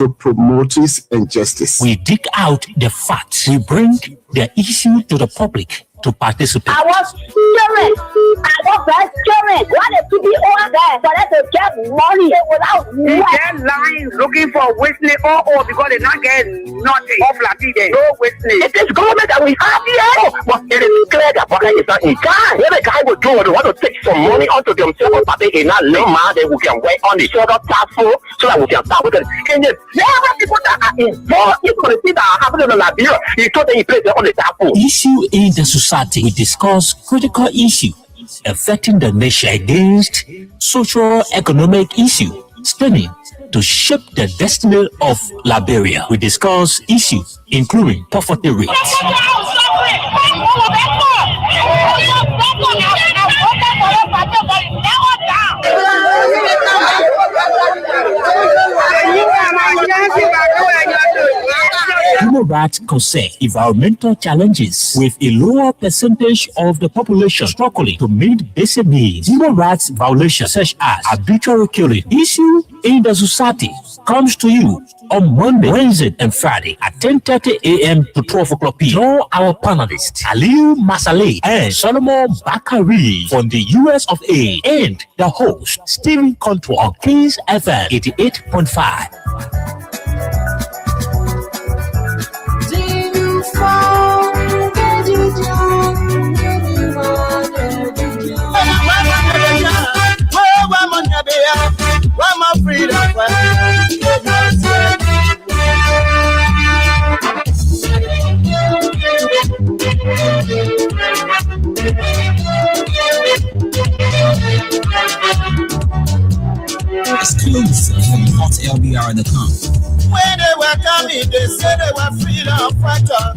to promote peace and justice. We dig out the facts. We bring the issue to the public to participate. I was very children. Why the people over there for them to get money without they get lines looking for whistling because they not get nothing off Latin. No whistling. It is government that we have here. But it is clear that Baka is not in charge. If the guy will do what they want to take some money onto themselves, but they not no man, then we can wait on the shoulder task force so that we can start with it. And then there are people that are involved. You can see that happening in Liberia. You told them you place it on the task force. Issue in the society. We discuss critical issues affecting the nation against socio-economic issues standing to shape the destiny of Liberia. We discuss issues including poverty rates. Human rights concern environmental challenges with a lower percentage of the population struggling to meet basic needs. Human rights violations such as arbitrary killing issue in the society comes to you on Monday, Wednesday, and Friday at 10:30 a.m. to 12 o'clock p.m. Join our panelists Aliu Masale and Solomon Bakari from the US of A and the host Stephen Contour on Kings FM 88.5. Exclusive from hotlbr.com. When they were coming, they said they were freedom fighters.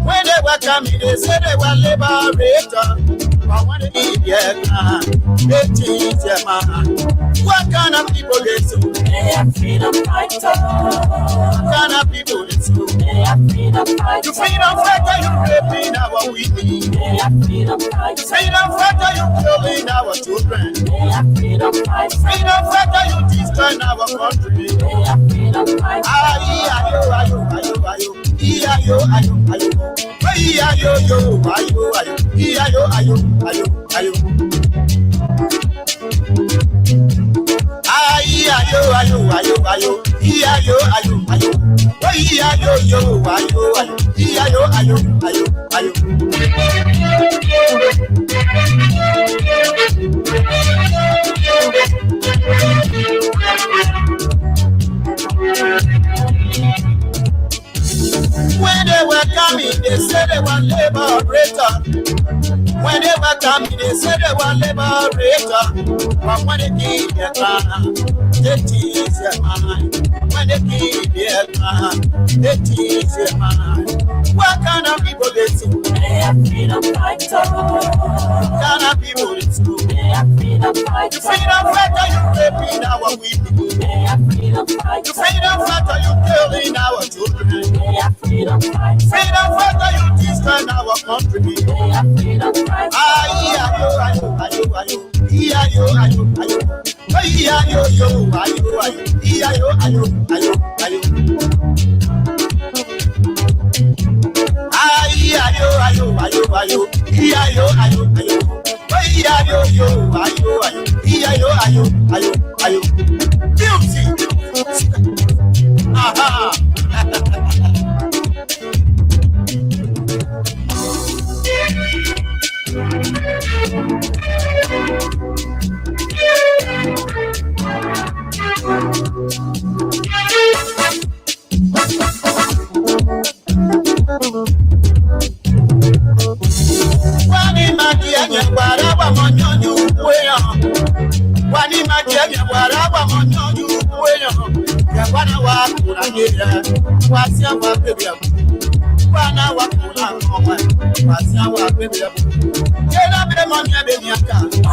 When they were coming, they said they were liberators. But when they need their man, they change their man. What kind of people they do? They are freedom fighters. What kind of people they do? They are freedom fighters. You freedom fighter, you raping our women. They are freedom fighters. Freedom fighter, you killing our children. They are freedom fighters. Freedom fighter, you destroying our country. They are freedom fighters. Ayo. When they were coming, they said they were liberators. When they were coming, they said they were liberators. But when they keep their crown, they tease their mind. When they keep their crown, they tease their mind. What kind of people they do? They are freedom fighters. What kind of people they do? They are freedom fighters. You freedom fighter, you raping our women. They are freedom fighters. You freedom fighter, you killing our children. They are freedom fighters. Freedom fighter, you destroying our country. They are freedom fighters.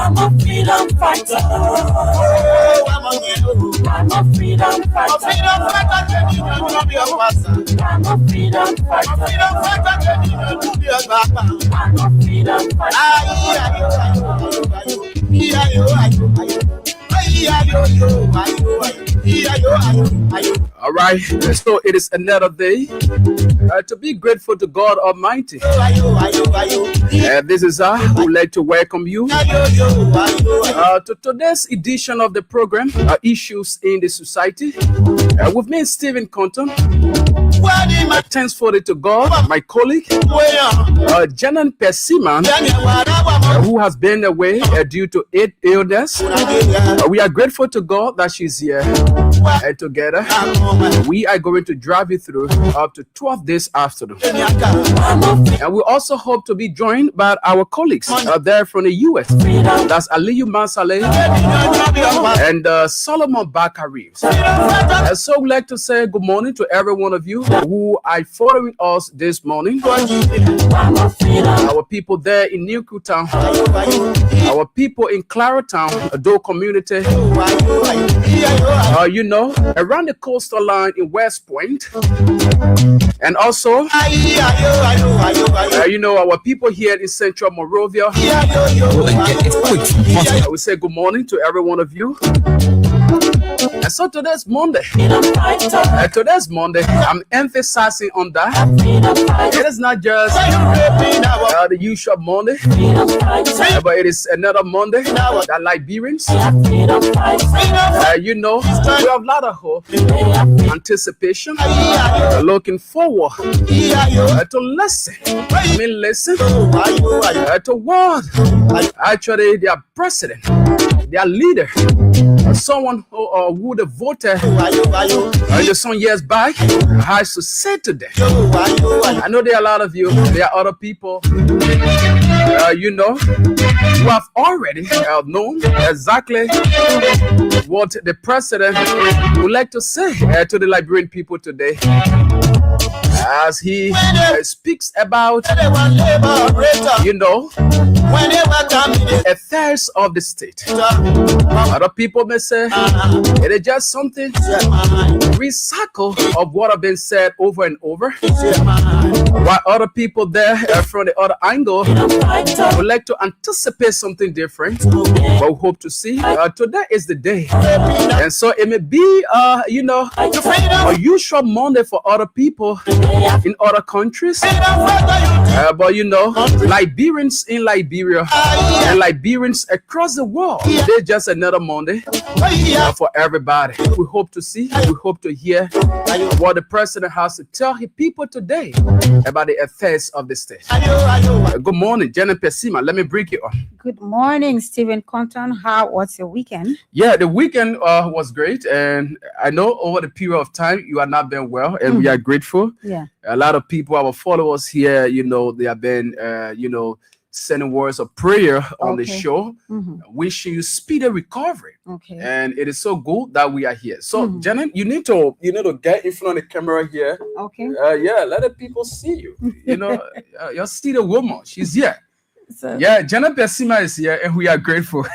I'm a freedom fighter. I'm a freedom fighter. I'm a freedom fighter. I'm a freedom fighter. All right, so it is another day to be grateful to God Almighty. This is I would like to welcome you to today's edition of the program, Issues in the Society. With me, Stephen Compton. Thanks for it to God, my colleague, Janan Persiman, who has been away due to illness. We are grateful to God that she's here together. We are going to drive you through up to 12 days afternoon. And we also hope to be joined by our colleagues there from the US. That's Aliyu Masaleh and Solomon Bakari. So we'd like to say good morning to every one of you who are following us this morning. Our people there in New Town, our people in Claratown, Ado community, around the coastal line in West Point, and also, our people here in Central Monrovia. I will say good morning to every one of you. And so today's Monday. I'm emphasizing on that. It is not just the usual Monday, but it is another Monday that Liberians, we have a lot of hope, anticipation, looking forward to listen to what actually their president, their leader, someone who the voter some years back has to say today. I know there are a lot of you, there are other people, who have already known exactly what the president would like to say to the Liberian people today, as he speaks about, affairs of the state. Other people may say it is just something recycle of what have been said over and over, while other people there from the other angle would like to anticipate something different. But we hope to see today is the day, and so it may be a usual Monday for other people in other countries, but Liberians in Liberia and Liberians across the world, they're just another Monday for everybody. We hope to see, we hope to hear what the president has to tell his people today about the affairs of the state. Good morning, Janet Persima. Let me bring you on. Good morning, Stephen Compton. How was your weekend? Yeah, the weekend was great, and I know over the period of time you have not been well, and we are grateful. Yeah, a lot of people, our followers here, they have been, sending words of prayer on the show, wishing you speedy recovery. Okay, and it is so good that we are here. So, Janet, you need to get in front of the camera here. Okay. Let the people see you. You see the woman. She's here. So, Janet Persima is here, and we are grateful.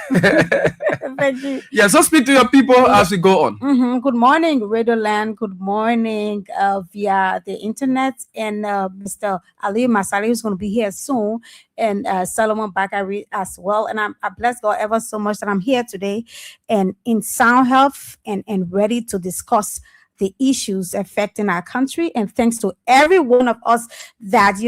Thank you. Yeah, so speak to your people as we go on. Good morning, Radio Land. Good morning via the internet, and Mr. Ali Masali, who's going to be here soon, and Solomon Bakari as well. And I bless God ever so much that I'm here today and in sound health and ready to discuss the issues affecting our country. And thanks to every one of us that,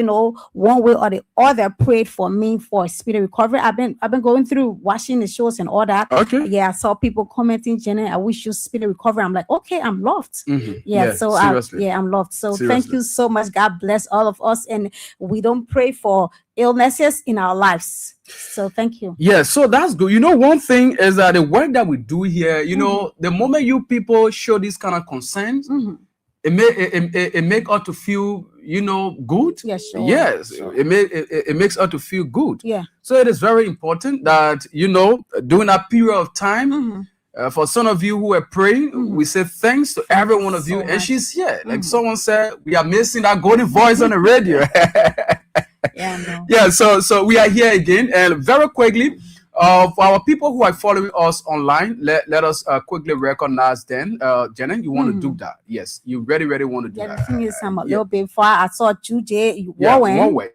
one way or the other prayed for me for speedy recovery. I've been going through watching the shows and all that. Okay. Yeah, I saw people commenting, Jenny, I wish you speedy recovery. I'm like, okay, I'm loved. So I'm loved. So Thank you so much. God bless all of us. And we don't pray for illnesses in our lives. So thank you. Yeah, so that's good. One thing is that the work that we do here, the moment you people show this kind of concerns, it make us to feel, good. Yes, sure. Yes, sure. It makes us to feel good. Yeah. So it is very important that, during that period of time, for some of you who are praying, we say thanks to every one of you. And she's here. Like someone said, we are missing that golden voice on the radio. So we are here again, and very quickly, for our people who are following us online, let us quickly recognize them. Jenna, you want to do that? Yes, you really want to do that. The thing is, I'm a little bit far. I saw Jude, one way.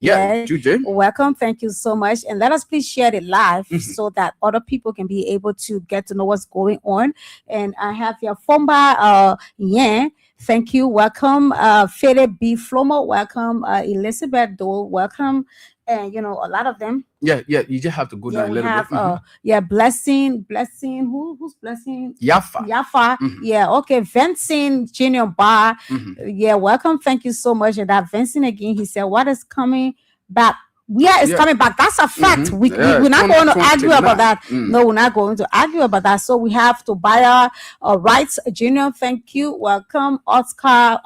Yeah, Jude. Welcome. Thank you so much. And let us please share it live so that other people can be able to get to know what's going on. And I have your Fomba Yen. Thank you. Welcome. Philip B. Flomo. Welcome. Elizabeth Dole. Welcome. And a lot of them. Yeah. You just have to go down a little bit. Blessing. Who's Blessing? Yafa. Yeah. Okay. Vincent Junior Bar. Yeah. Welcome. Thank you so much. And that Vincent again. He said, "What is coming back? It's coming back. That's a fact. We're not going to argue about that. No, we're not going to argue about that. So we have to buy our rights. Junior, thank you. Welcome, Oscar.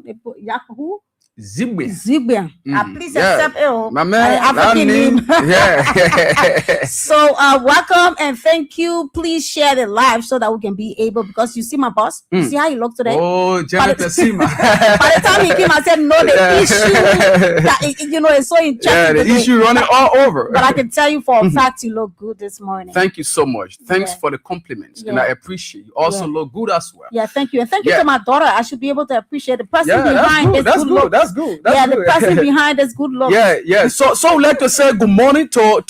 They put Yahoo. Zibia. Please accept it. My man, African name. Yeah. So welcome and thank you. Please share it live so that we can be able, because you see my boss. You see how he looked today. Oh, Jennifer Sima. By the time he came, I said no. The issue that it's so interesting. Yeah, the issue running all over. But I can tell you for a fact, you look good this morning. Thank you so much. Thanks for the compliments, and I appreciate you. Also look good as well. Yeah, thank you, and thank you to my daughter. I should be able to appreciate the person behind this good look. That's good. The person behind this good look. Yeah. So we'd like to say good morning to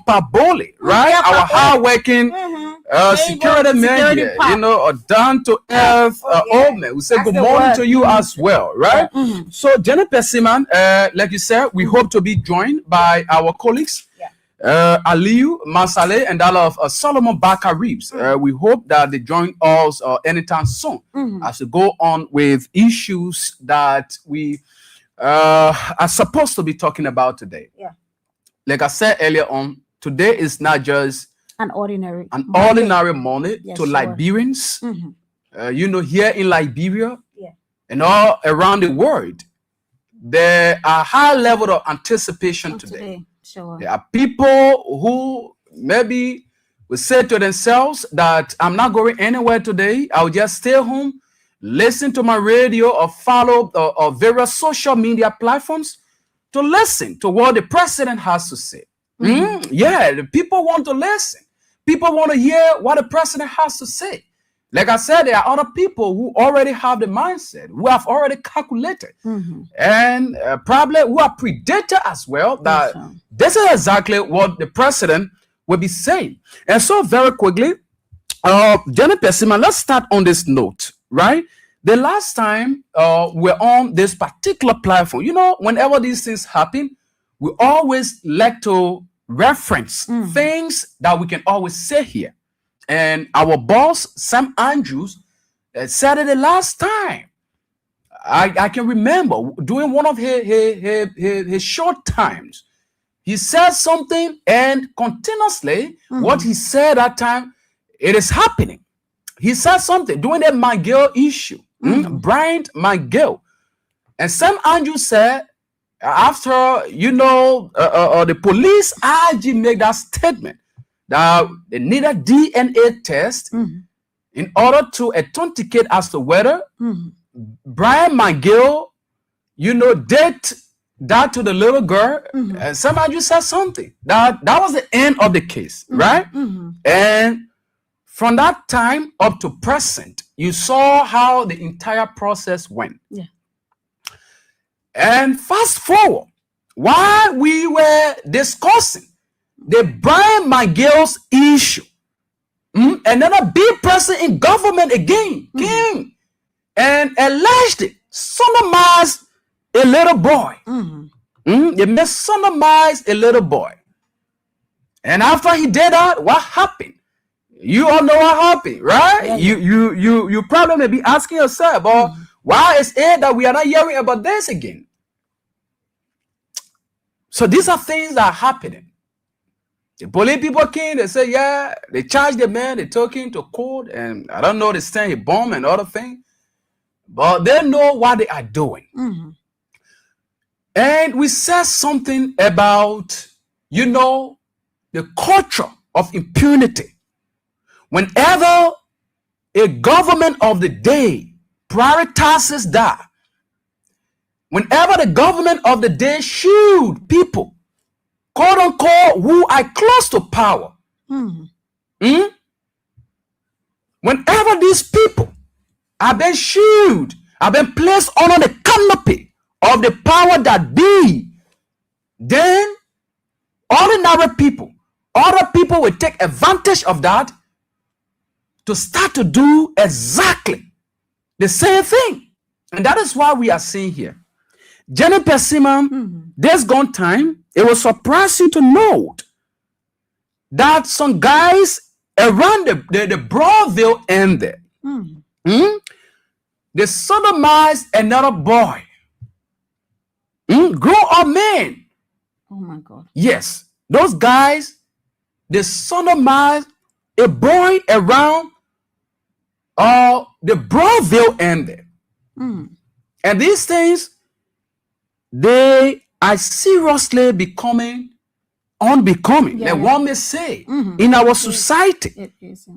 Paboli, right? Our hardworking security man here, a down to earth old man. We say good morning to you as well, right? So Jennifer Siman, like you said, we hope to be joined by our colleagues. Aliyu Masale and that of Solomon Baka Reeves. We hope that they join us anytime soon as we go on with issues that we are supposed to be talking about today. Like I said earlier on, today is not just an ordinary morning to Liberians. Here in Liberia and all around the world, there are high level of anticipation today. Sure. There are people who maybe will say to themselves that I'm not going anywhere today. I'll just stay home, listen to my radio or follow or various social media platforms to listen to what the president has to say. The people want to listen. People want to hear what the president has to say. Like I said, there are other people who already have the mindset, who have already calculated, and probably who are predator as well, that this is exactly what the president will be saying. And so very quickly, Jennifer Sima, let's start on this note, right? The last time we're on this particular platform, whenever these things happen, we always like to reference things that we can always say here. And our boss, Sam Andrews, said it the last time. I can remember during one of his short times, he said something, and continuously what he said that time, it is happening. He said something during the McGill issue, Bryant McGill. And Sam Andrews said, after, the police IG made that statement, that they need a DNA test in order to authenticate as to whether Brian McGill, did that to the little girl. And somebody said something. That was the end of the case, right? And from that time up to present, you saw how the entire process went. Yeah. And fast forward, while we were discussing the Brian McGill's issue, another big person in government again came and allegedly sodomized a little boy. They sodomized a little boy. And after he did that, what happened? You all know what happened, right? Yeah. You probably may be asking yourself, why is it that we are not hearing about this again? So these are things that are happening. The police people came, they say, they charged the man, they took him to court, and I don't know, they stand a bomb and other things, but they know what they are doing. And we said something about, the culture of impunity. Whenever a government of the day prioritizes that, whenever the government of the day shoot people, quote unquote, who are close to power, whenever these people have been shielded, have been placed under the canopy of the power that be, then ordinary people, other people will take advantage of that to start to do exactly the same thing. And that is why we are seeing here. Jenny Persimmon, this gone time, it will surprise you to note that some guys around the Broadville end there, they sodomized another boy. Grown up men. Oh my God. Yes, those guys, they sodomized a boy around the Broadville end there. And these things, they are seriously becoming unbecoming, like one may say, in our society. It is.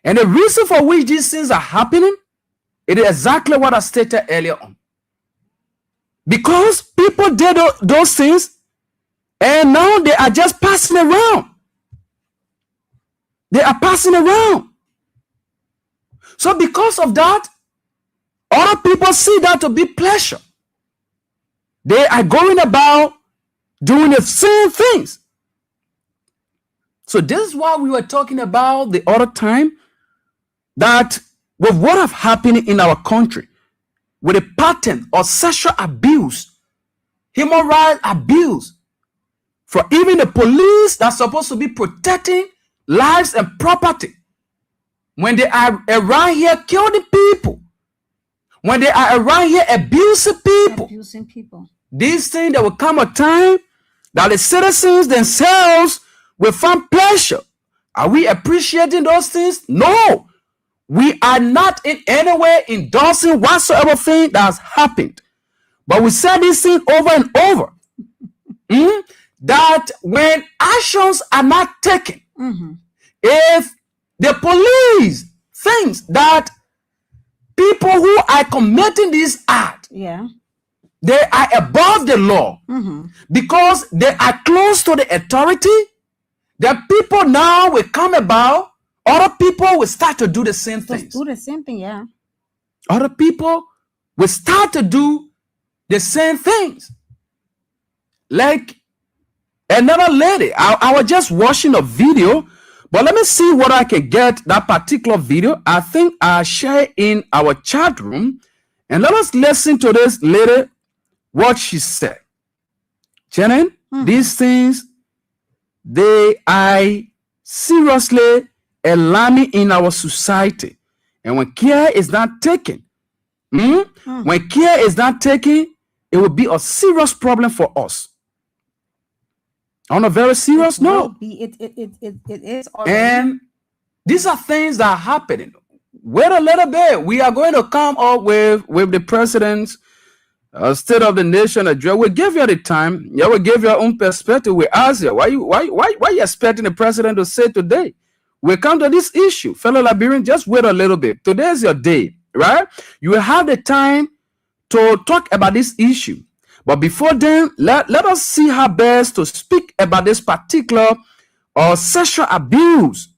And the reason for which these things are happening, it is exactly what I stated earlier on. Because people did those things, and now they are just passing around. They are passing around. So because of that, other people see that to be pleasure. They are going about doing the same things. So this is why we were talking about the other time, that with what have happened in our country, with a pattern of sexual abuse, human rights abuse, for even the police that's supposed to be protecting lives and property, when they are around here killing people, when they are around here abusing people, these things, there will come a time that the citizens themselves will find pleasure. Are we appreciating those things? No. We are not in any way endorsing whatsoever thing that has happened. But we said this thing over and over. That when actions are not taken, if the police thinks that people who are committing this act, they are above the law, because they are close to the authority, the people now will come about, other people will start to do the same thing. Do the same thing, yeah. Other people will start to do the same things. Like another lady, I was just watching a video, but let me see what I can get that particular video. I think I'll share in our chat room, and let us listen to this lady, what she said. Jenny, these things, they are seriously alarming in our society. And when care is not taken, when care is not taken, it will be a serious problem for us. On a very serious note. It is already. And these are things that are happening. Wait a little bit. We are going to come up with the president's State of the Nation address. We'll give you the time. Yeah, we'll give your own perspective. We ask you, why you expecting the president to say today? We'll come to this issue. Fellow Liberians, just wait a little bit. Today is your day, right? You will have the time to talk about this issue. But before then, let us see how best to speak about this particular sexual abuse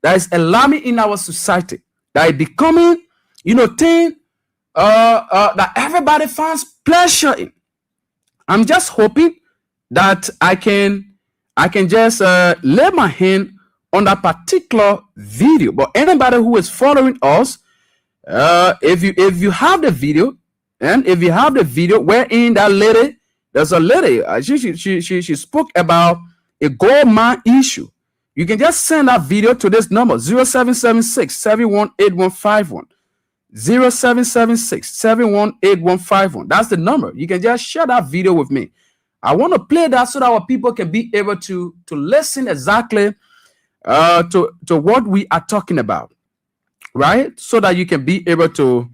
that is alarming in our society, that is becoming, thing that everybody finds pleasure in. I'm just hoping that I can just lay my hand on that particular video. But anybody who is following us, if you have the video, and if you have the video wherein that lady, there's a lady, she spoke about a gold mine issue. You can just send that video to this number, 0776 718151. 0776 718151. That's the number. You can just share that video with me. I want to play that so that our people can be able to listen exactly to what we are talking about, right? So that you can be able to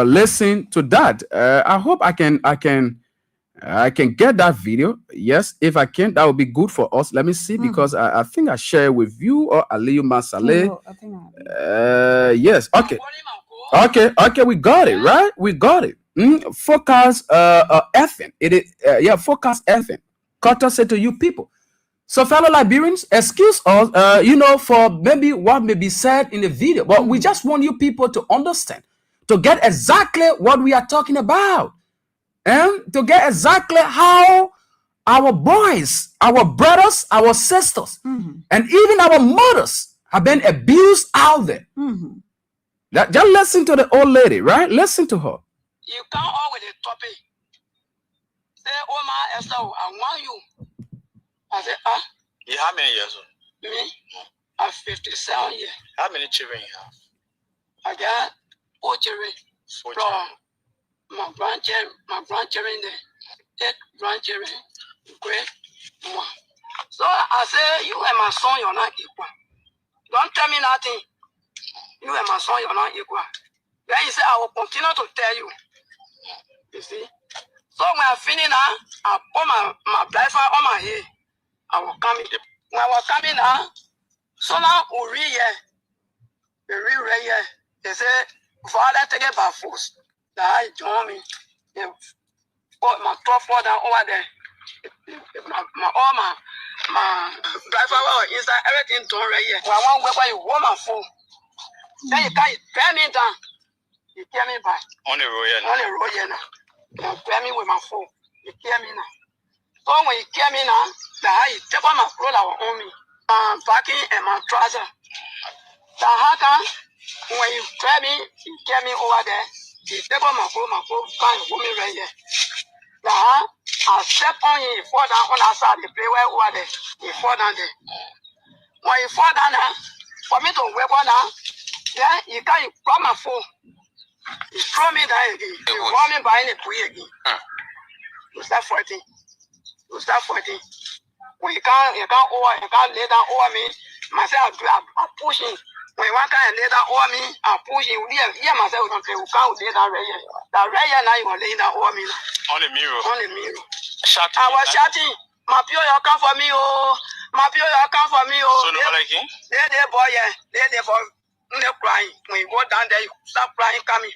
listen to that. I hope I can get that video. Yes, if I can, that would be good for us. Let me see, because I think I share with you or Aliyu Masale. Yes, okay. Okay, we got it, right? We got it. Focus FM. It is focus FM. Carter said to you people. So fellow Liberians, excuse us, for maybe what may be said in the video, but we just want you people to understand, to get exactly what we are talking about, and to get exactly how our boys, our brothers, our sisters, and even our mothers have been abused out there. Just listen to the old lady, right? Listen to her. You come on with the topic. Say, oh my Esther, I want you. I said, You how many years old? Me? I'm 57 years. How many children you have? I got 4 children. 4 children. My grandchildren there. 8 grandchildren. Great one. So I say, you and my son, you're not equal. Don't tell me nothing. You and my son, you're not equal. Then he said, I will continue to tell you. You see? So when I finish now, I put my blindfold on my head. I was coming. When I was coming now, so now we read here. We read right here. They say, Father, take it by force. That I join me. They put my 12 floor down over there. All my blindfold inside, everything done right here. When I want to where you hold my phone. Then you can't bear me down. You hear me back. On the road, yeah. On the road, yeah. You bear me with my phone. You hear me now. So when you hear me now, you take on my clothes on me. I'm packing and my trousers. How come when you tell me, you hear me over there, you take on my clothes can't hold me right here. I step on you, fall down on that side, the play where over there. You fall down there. When you fall down there, for me to wake up now, then you can't grab my phone. You throw me down again. You want me by any point again. You start fighting. You start fighting. When you can't lay down over me, myself I'm pushing. When one can't lay down over me, I'm pushing. Here myself we can't lay down right here. That right here now you are laying down over me. On the mirror. On the mirror. Shouting. I was shouting. My pure you come for me, oh. My pure you come for me, oh. So no like him? They boy, yeah. They boy. They're crying. When you go down there, you start crying coming.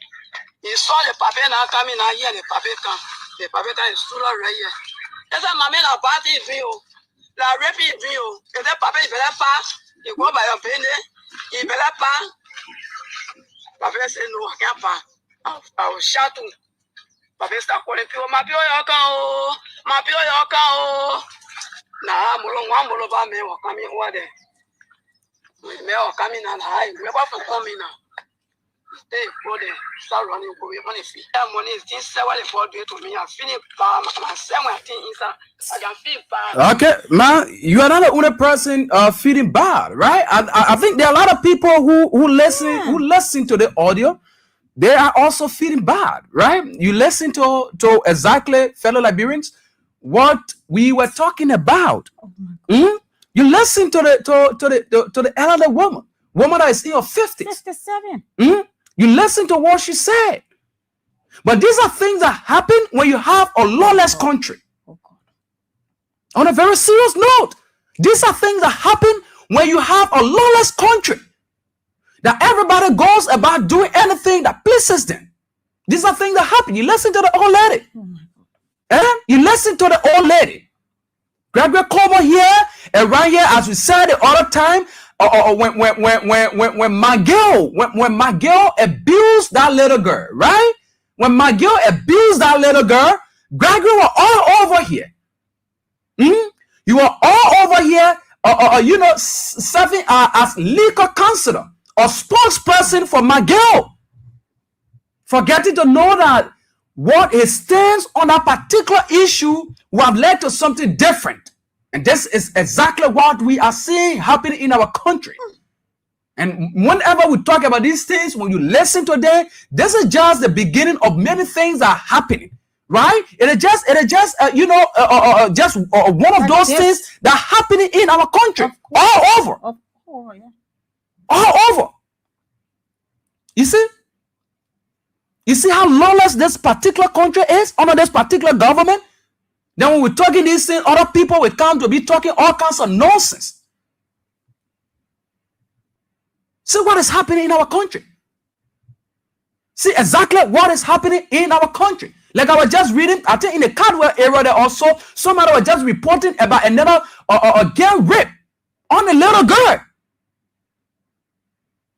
You saw the paper now coming now here, the paper come. The paper come is still right here. That's why my men are party view. La rapid view. If that paper is better pass, you go by your penny, you better pass. Paper say no, I can't pass. I will shout to paper start calling people, my pure yoka oh, my pure yoka oh. Nah, one more about me or coming over there. With me or coming and high, never for coming now. They go there, start running, go away, money fee. That money is this 74 day to me. I feel it bad, my same thing inside. I can feel bad. Okay, man, you are not the only person feeling bad, right? I think there are a lot of people who listen to the audio. They are also feeling bad, right? You listen to exactly, fellow Liberians, what we were talking about. You listen to the elder woman that is in her 50s. 57. You listen to what she said. But these are things that happen when you have a lawless country. On a very serious note, these are things that happen when you have a lawless country. That everybody goes about doing anything that pleases them. These are things that happen. You listen to the old lady. You listen to the old lady. Gregory Comer here and right here, as we said the other time, when my girl abused that little girl, right? When my girl abused that little girl, Gregory were all over here. You were all over here, serving as legal counselor or spokesperson for my girl, forgetting to know that what it stands on that particular issue will have led to something different. And this is exactly what we are seeing happening in our country. And whenever we talk about these things, when you listen today, this is just the beginning of many things that are happening, right? It is just one of those things that are happening in our country, all over. All over. You see? You see how lawless this particular country is under this particular government? Then when we're talking these things, other people will come to be talking all kinds of nonsense. See what is happening in our country. See exactly what is happening in our country. Like I was just reading, I think in the Caldwell area there also, somebody was just reporting about another girl rape on a little girl.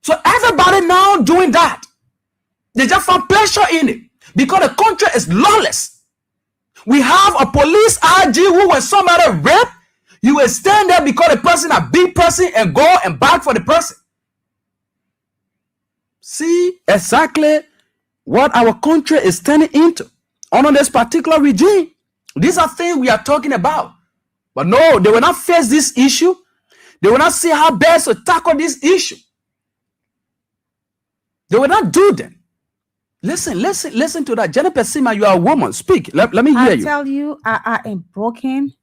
So everybody now doing that. They just found pleasure in it because the country is lawless. We have a police IG who, when somebody rape, you will stand there because the person a big person and go and back for the person. See exactly what our country is turning into under this particular regime. These are things we are talking about. But no, they will not face this issue. They will not see how best to tackle this issue. They will not do that. Listen to that. Jennifer Sima, you are a woman. Speak. Let me hear you. I tell you, I am broken.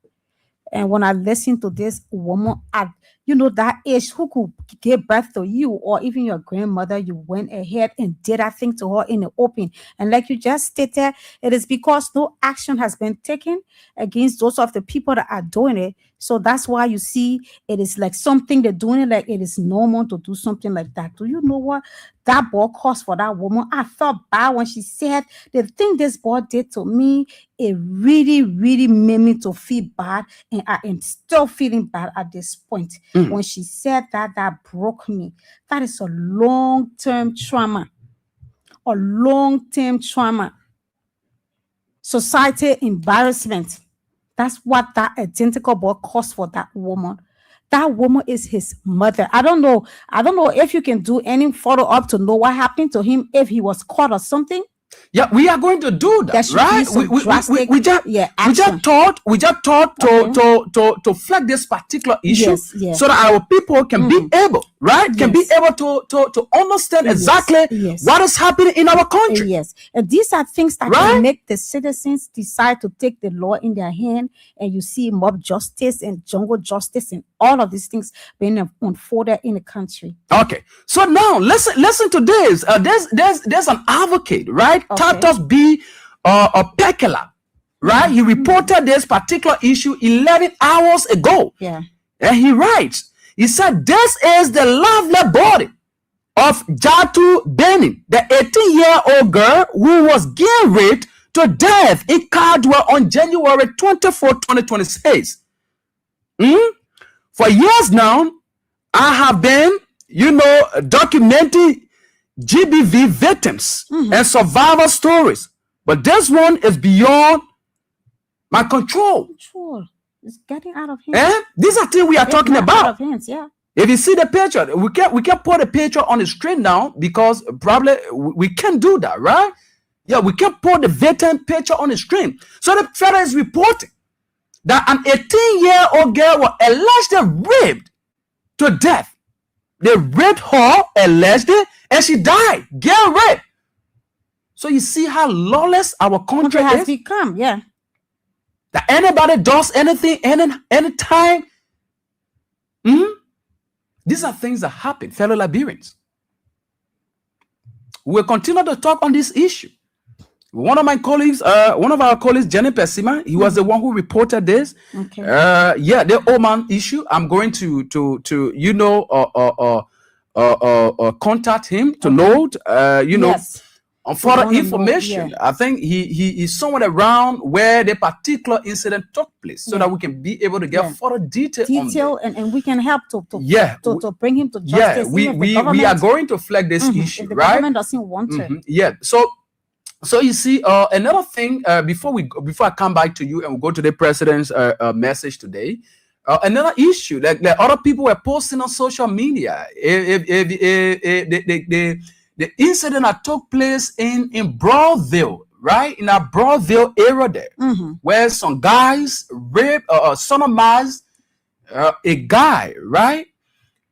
And when I listen to this woman, that age who could give birth to you, or even your grandmother, you went ahead and did that thing to her in the open. And like you just stated, it is because no action has been taken against those of the people that are doing it. So that's why you see it is like something they're doing it like it is normal to do something like that. Do you know what that boy caused for that woman? I felt bad when she said the thing this boy did to me. It really, really made me to feel bad, and I am still feeling bad at this point. When she said that, that broke me. That is a long-term trauma. A long-term trauma. Society embarrassment. That's what that identical boy caused for that woman. That woman is his mother. I don't know if you can do any follow-up to know what happened to him, if he was caught or something. Yeah, we are going to do that, right? We just thought to flag this particular issue, so that our people can be able, right? Can be able to understand exactly what is happening in our country. Yes, and these are things that can make the citizens decide to take the law in their hand, and you see mob justice and jungle justice and all of these things being unfolded in the country. Okay, so now listen to this. There's an advocate, right? Tatos B. Pekela, right? He reported this particular issue 11 hours ago. Yeah. And he writes, he said, this is the lovely body of Jatu Benin, the 18-year-old girl who was gang raped to death in Kadwa on January 24, 2026. For years now, I have been, documenting GBV victims and survivor stories, but this one is beyond my control. It's getting out of hand. These are things we are talking about. Out of hands, yeah. If you see the picture, we can't put a picture on the screen now because probably we can't do that, right? Yeah, we can't put the victim picture on the screen. So the federal is reporting that an 18-year-old girl was allegedly raped to death. They raped her allegedly, and she died. Girl rape. So you see how lawless our country has is become. Yeah. That anybody does anything anytime. These are things that happen, fellow Liberians. We'll continue to talk on this issue. One of our colleagues, Jenny Pesima, he was the one who reported this. Okay. The Oman issue. I'm going to contact him to note, on further information. I think he is somewhere around where the particular incident took place, so that we can be able to get further detail and we can help to bring him to justice. We are going to flag this issue, if the right? government doesn't want to. So you see, another thing before I come back to you and we go to the president's message today. Another issue that other people were posting on social media, the incident that took place in Broadville, right? In a Broadville area there, where some guys raped, sodomized a guy, right?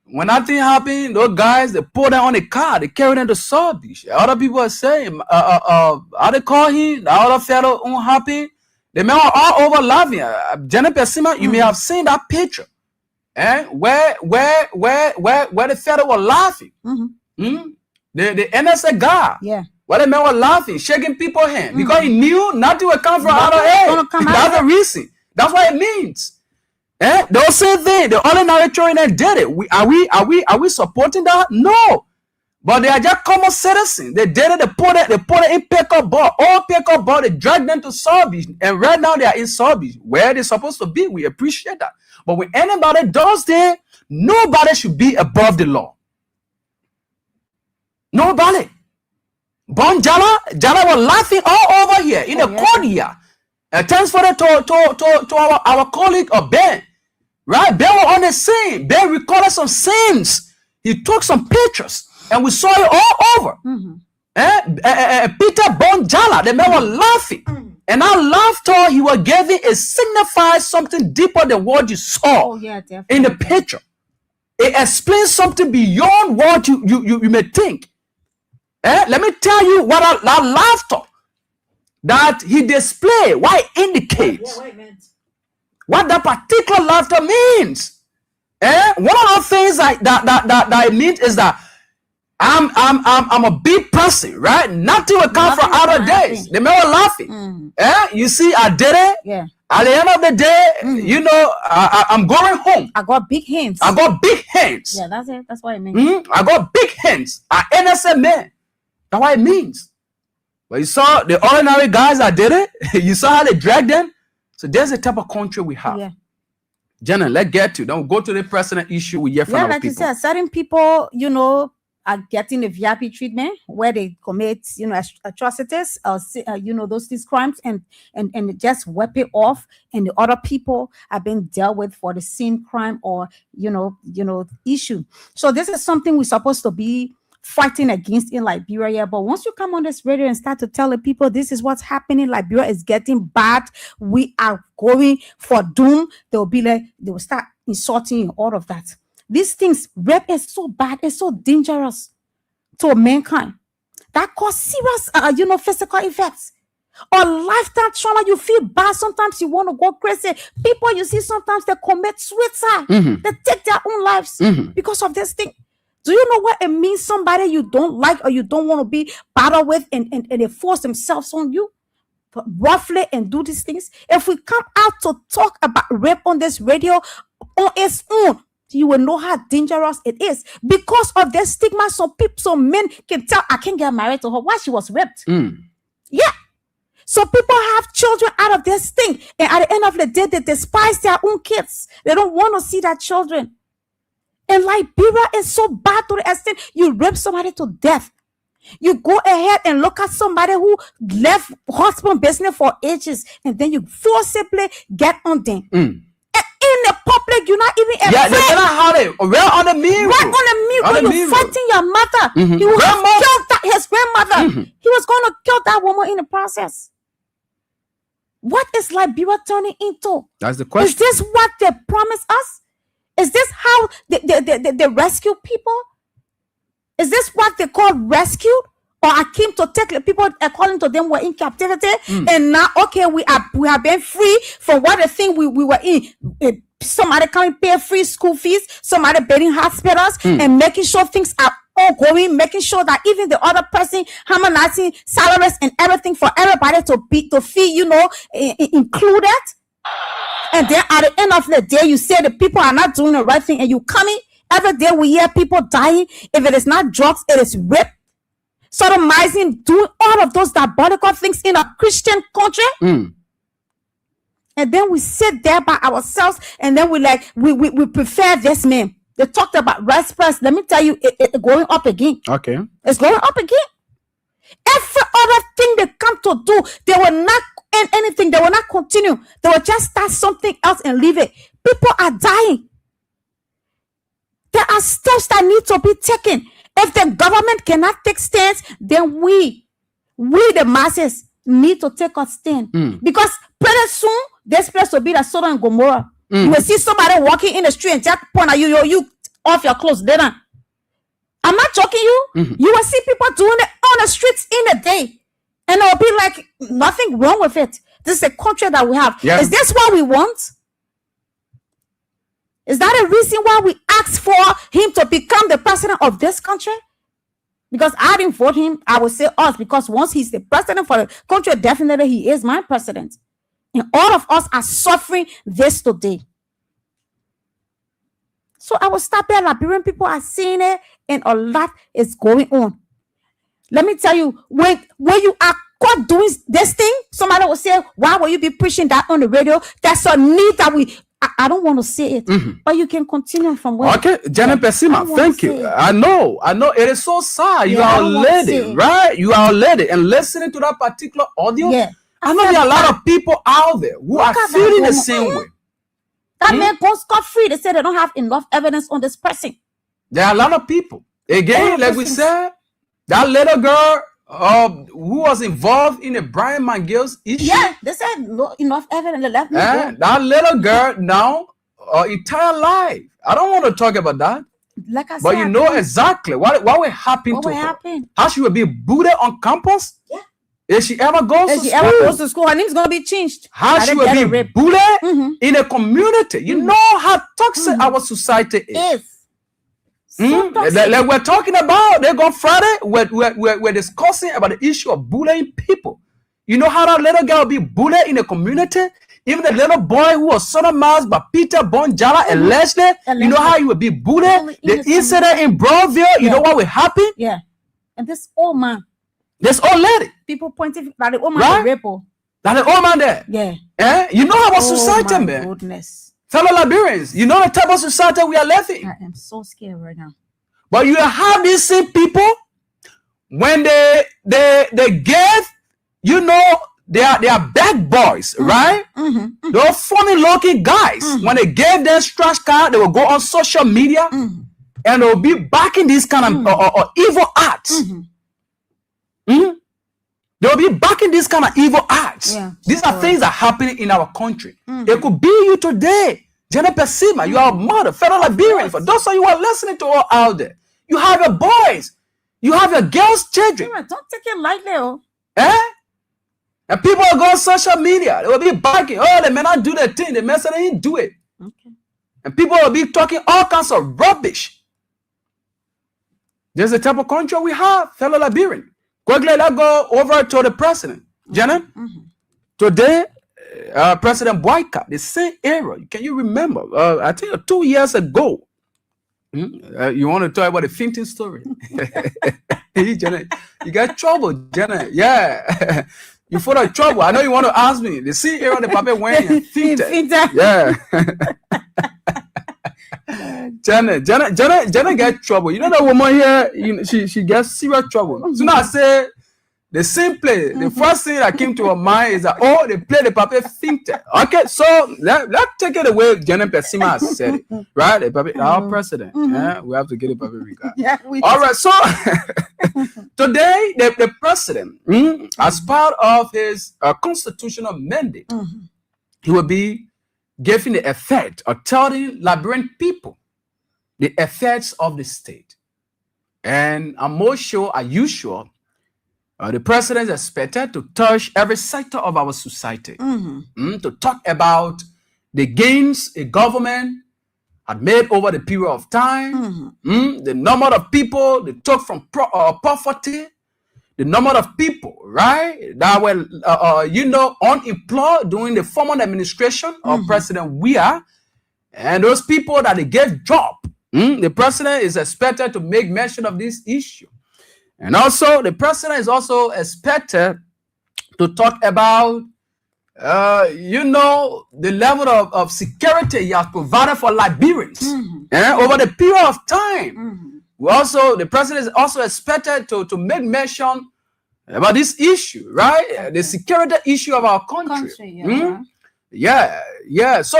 When that thing happened, those guys, they pulled them on a car, they carried them to South Beach. Other people are saying, how they call him, the other fellow unhappy. They may all over Lavia. Jenny Pesima, you may have seen that picture. Where the fellow was laughing. The NSA guy. Yeah. Where the man was laughing, shaking people's hand. Because he knew nothing would come from out of air. That's the reason. That's what it means. The same thing. The only narrator did it. Are we supporting that? No. But they are just common citizens. They did it. They put it in pickup bar. All pickup bar. They dragged them to South Beach, and right now they are in South Beach, where they're supposed to be. We appreciate that. But when anybody does that, nobody should be above the law. Nobody. Bon Jala was laughing all over here in the court here. Thanks for that to our colleague Ben. Right? Ben was on the scene. Ben recorded some scenes. He took some pictures, and we saw it all over. Peter Bonjala, the man was laughing. And that laughter he was giving, it signifies something deeper than what you saw in the picture. It explains something beyond what you may think. Let me tell you what that laughter that he displayed, what it indicates, what that particular laughter means. One of the things that it means is that I'm a big person, right? Nothing will come from other days. The man was laughing. You see, I did it. Yeah. At the end of the day, you know, I'm going home. I got big hands. I got big hands. Yeah, that's it. That's what it means. I got big hands. I innocent man. That's what it means. But you saw the ordinary guys that did it. You saw how they dragged them. So there's the type of country we have. Yeah. Jenna, let's get to. Then we'll go to the personal issue we hear from our like people. You said, certain people, you know, are getting the VIP treatment where they commit, you know, atrocities, you know, these crimes and just wipe it off, and the other people are being dealt with for the same crime or you know issue. So this is something we're supposed to be fighting against in Liberia. But once you come on this radio and start to tell the people this is what's happening, Liberia is getting bad, we are going for doom, they will start insulting you, all of that. These things, rape is so bad, it's so dangerous to mankind. That cause serious, physical effects. Or lifetime trauma, you feel bad. Sometimes you want to go crazy. People you see, sometimes they commit suicide. They take their own lives because of this thing. Do you know what it means? Somebody you don't like or you don't want to be battled with and they force themselves on you roughly and do these things. If we come out to talk about rape on this radio on its own, you will know how dangerous it is. Because of the stigma, some men can tell, I can't get married to her. Why? She was raped. Yeah. So people have children out of this thing. And at the end of the day, they despise their own kids. They don't want to see their children. And Liberia is so bad to the extent you rape somebody to death. You go ahead and look at somebody who left husband business for ages, and then you forcibly get on them. In the public, you're not even afraid. Yeah, they cannot have it. Right on the mirror. Right on the mirror. When you're fighting your mother, he was kill his grandmother. He was going to kill that woman in the process. What is Liberia turning into? That's the question. Is this what they promised us? Is this how they rescue people? Is this what they call rescued? Or I came to take the people according to them were in captivity, and now we have been free from what the thing we were in. Somebody coming pay free school fees, somebody building hospitals, and making sure things are all going, making sure that even the other person harmonizing salaries and everything for everybody to feel, included. And then at the end of the day, you say the people are not doing the right thing, and you coming every day we hear people dying. If it is not drugs, it is rape, sodomizing, doing all of those diabolical things in a Christian country. And then we sit there by ourselves, and then we prefer this man. They talked about rice price. Let me tell you, it's going up again. Okay. It's going up again. Every other thing they come to do, they will not end anything. They will not continue. They will just start something else and leave it. People are dying. There are steps that need to be taken. If the government cannot take stands, then we the masses need to take a stand. Because pretty soon, this place will be the Sodom and Gomorrah. You will see somebody walking in the street and just point at you off your clothes. I'm not joking you. You will see people doing it on the streets in the day. And it will be like nothing wrong with it. This is a country that we have. Yeah. Is this what we want? Is that a reason why we asked for him to become the president of this country? Because I didn't vote him, I would say us. Because once he's the president for the country, definitely he is my president. And all of us are suffering this today. So I will stop there. Liberian people are seeing it, and a lot is going on. Let me tell you, when you are caught doing this thing, somebody will say, why will you be preaching that on the radio? That's a need that I don't want to say it, but you can continue from where. Okay, Janet Pesima, thank you. I know. It is so sad. You are a lady, right? You are a lady, and listening to that particular audio, I know there are a lot of people out there who are feeling the same way. That man goes scot-free. They say they don't have enough evidence on this person. There are a lot of people. Again, like we said, that little girl who was involved in the Brian McGill's issue. Yeah, they said no enough evidence. They left me go. That little girl now, entire life. I don't want to talk about that. Like I said, but you know exactly what will happen to her. How she will be booted on campus? Yeah. If she ever goes to school, her name's gonna be changed. How she will be bullied in a community. You know how toxic our society is. So like we're talking about, they go Friday, we're discussing about the issue of bullying people. You know how that little girl will be bullied in a community? Even the little boy who was sodomized by Peter Bonjala allegedly, you know how he will be bullied? The incident in Broadville, you know what will happen? Yeah. And this old man. This old lady. People pointing that the old man rape her. That the old man there. Yeah. You know our society, man. Goodness. Fellow Liberians, you know the type of society we are living. I am so scared right now. But you have these same people when they give, you know, they are bad boys, right? They're funny looking guys. When they gave them scratch card, they will go on social media and they'll be backing these kind of evil acts. They'll be backing these kind of evil acts. These are things that are happening in our country. It could be you today. Jenna Pesima, you are a mother, fellow Liberian. For those of you who are listening to all out there, you have your boys, you have your girls' children. Don't take it lightly, And people will go on social media. They will be backing. Oh, they may not do the thing. They may say they didn't do it. And people will be talking all kinds of rubbish. There's the type of country we have, fellow Liberian. Quickly, let's go over to the president. Jenna, today, President Boyka, the same era. Can you remember? I think 2 years ago. You want to talk about the fainting story? Jenna, you got trouble, Jenna. Yeah. You full of trouble. I know you want to ask me. The same era the papa went and fainted. Yeah. Jenna get trouble. You know that woman here, she gets serious trouble. So now I say the same play. The first thing that came to her mind is that they play the papa fainted. Okay, so let's take it away. Jenna Pesima has said it. Right? The papa, our president. Yeah, we have to get the papa regard. All right, so today the president, as part of his constitutional mandate, he will be giving the effect or telling Liberian people the effects of the state. And I'm more sure, as usual, the president is expected to touch every sector of our society, to talk about the gains a government had made over the period of time, the number of people they took from poverty, the number of people, right, that were, unemployed during the former administration of President Weah, and those people that they gave job. The president is expected to make mention of this issue. And also, the president is also expected to talk about, the level of security he has provided for Liberians over the period of time. The president is also expected to make mention about this issue, right? The security issue of our country. So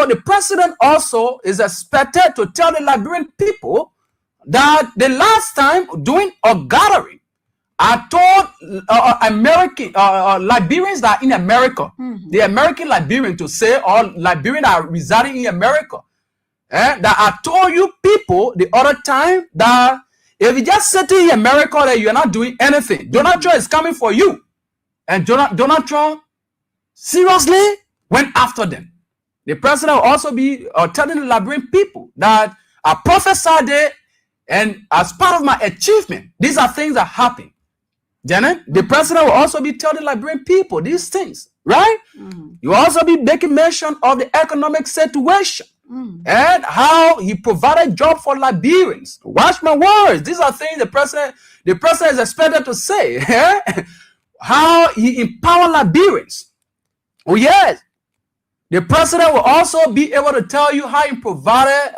the president also is expected to tell the Liberian people that the last time doing a gathering, I told American Liberians that are in America, the American Liberian to say, or Liberians that are residing in America, that I told you people the other time that if you just sit in America that you are not doing anything, Donald Trump is coming for you. And Donald Trump seriously went after them. The president will also be telling the Liberian people that I prophesied it, and as part of my achievement, these are things that happen. Janet, the president will also be telling Liberian people these things, right? You will also be making mention of the economic situation and how he provided job for Liberians. Watch my words. These are things the president is expected to say. How he empowered Liberians. Oh yes. The president will also be able to tell you how he provided,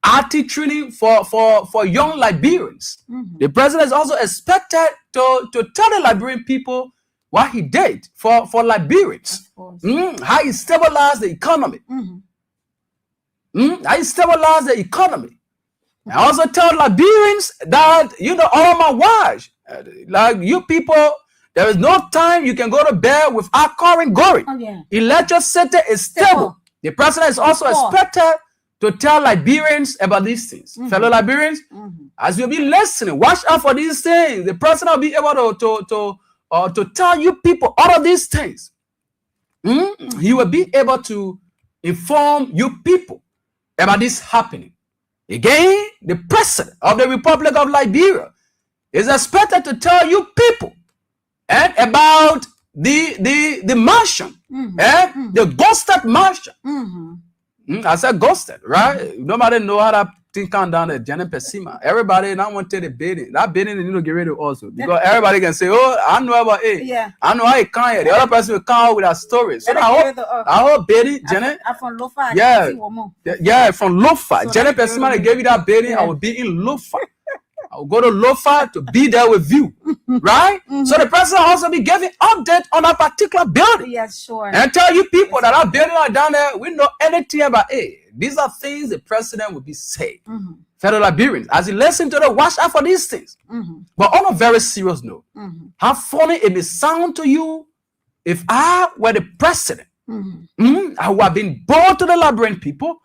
IT training for young Liberians. The president is also expected to tell the Liberian people what he did for Liberians. How he stabilized the economy. How he stabilized the economy. I also tell Liberians that, you know, all my wives, like you people, there is no time you can go to bed without calling Gori. Electricity is stable. The president is also expected to tell Liberians about these things. Fellow Liberians, as you'll be listening, watch out for these things. The president will be able to tell you people all of these things. He will be able to inform you people about this happening. Again, the president of the Republic of Liberia is expected to tell you people about the mansion, the ghosted mansion. I said ghosted, right? Nobody know how that thing come down to Janet Pesima. Everybody now want to take the bidding. That bidding you need to get rid of also. Because everybody can say, oh, I know about it. Yeah. I know how it come here. The other person will come out with a story. So I hope bidding, Janet. I'm from Lofa. Yeah, from Lofa. So Janet Pesima, they gave you that bidding. I will be in Lofa. I will go to Lofa to be there with you, right? So the president also be giving update on a particular building. Yes, sure. And tell you people that our building are down there, we know anything about it. These are things the president will be saying. Fellow Liberians, as you listen to the watch out for these things. But on a very serious note, how funny it may sound to you if I were the president, I would have been bold to the Liberian people.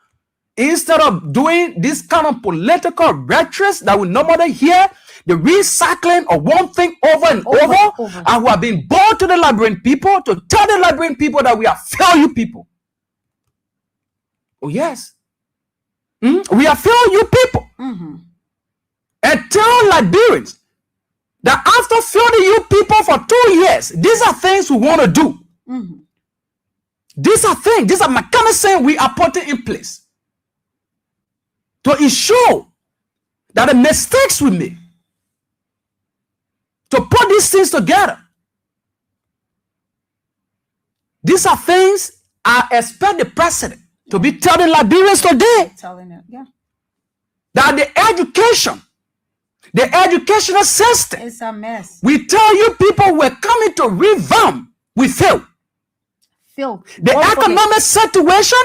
Instead of doing this kind of political rhetoric that we normally hear, the recycling of one thing over and over, I would have been bold to the Liberian people to tell the Liberian people that we are failure people. Oh yes, we are failure people, and tell Liberians that after failing you people for 2 years, these are things we want to do. These are things, these are mechanisms we are putting in place to ensure that the mistakes we make, to put these things together. These are things I expect the president to be telling Liberians today. That the educational system, it's a mess. We tell you people we're coming to revamp, we fail. The economic situation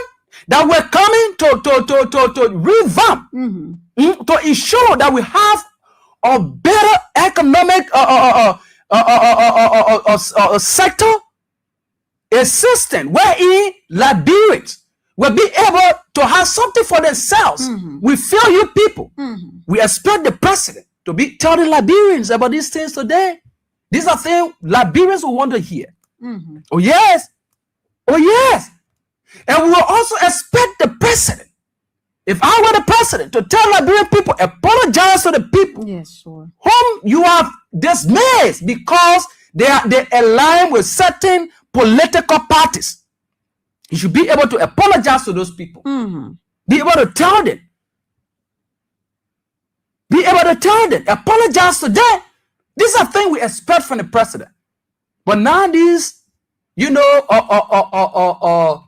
that we're coming to revamp, to ensure that we have a better economic sector, a system wherein Liberians will be able to have something for themselves. We feel you people. We expect the president to be telling Liberians about these things today. These are things Liberians will want to hear. Oh yes. Oh yes. And we will also expect the president, if I were the president, to tell Liberian people, apologize to the people whom you have dismissed because they align with certain political parties. You should be able to apologize to those people. Be able to tell them. Be able to tell them, apologize to them. These are things we expect from the president. But now these, you know,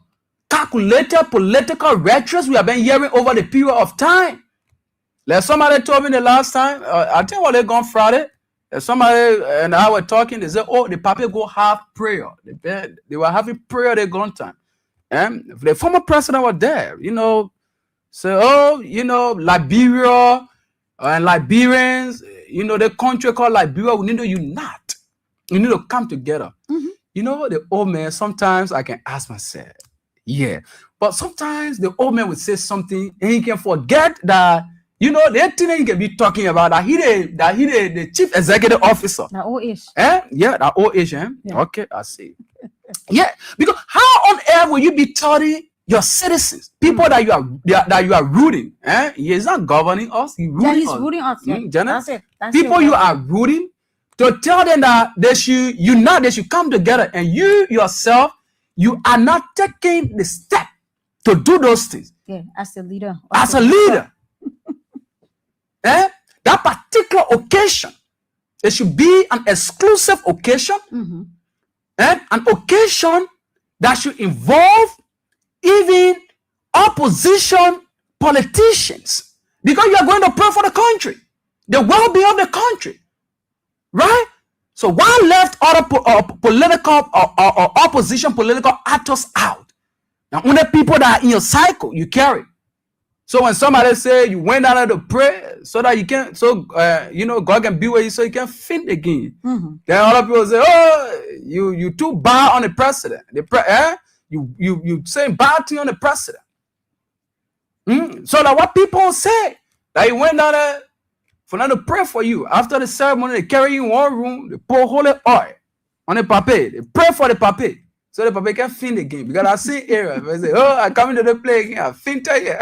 calculated political rhetoric we have been hearing over the period of time. Like somebody told me the last time, I think when they gone Friday, somebody and I were talking, they said, oh, the people go have prayer. They were having prayer they gone time. And the former president was there, you know. So, oh, you know, Liberia and Liberians, you know, the country called Liberia, we need to unite. We need to come together. You know, the old man, sometimes I can ask myself, yeah, but sometimes the old man would say something and he can forget that, you know, the thing he can be talking about that he the chief executive officer. That old ish. Yeah, that old ish. Yeah. Okay, I see. Yeah, because how on earth will you be telling your citizens, people that you are rooting? He's not governing us. He's rooting us. That's it. People you are rooting, to tell them that they should unite, they should come together, and you yourself, you are not taking the step to do those things. Yeah, as a leader. As a leader. That particular occasion, it should be an exclusive occasion, and an occasion that should involve even opposition politicians, because you are going to pray for the country, the well-being of the country, right? So why left other political or opposition political actors out? Now, only people that are in your cycle you carry. So when somebody say you went out to pray so that you can, God can be with you so you can fit again. Then other people say, oh, you too bad on the president. You saying bad thing on the president. So that what people say that you went out there for them to pray for you. After the ceremony, they carry you in one room, they pour holy oil on the papier. They pray for the papier. So the papier can fin again. Because I see area. I say, oh, I come into the play again. I fin here.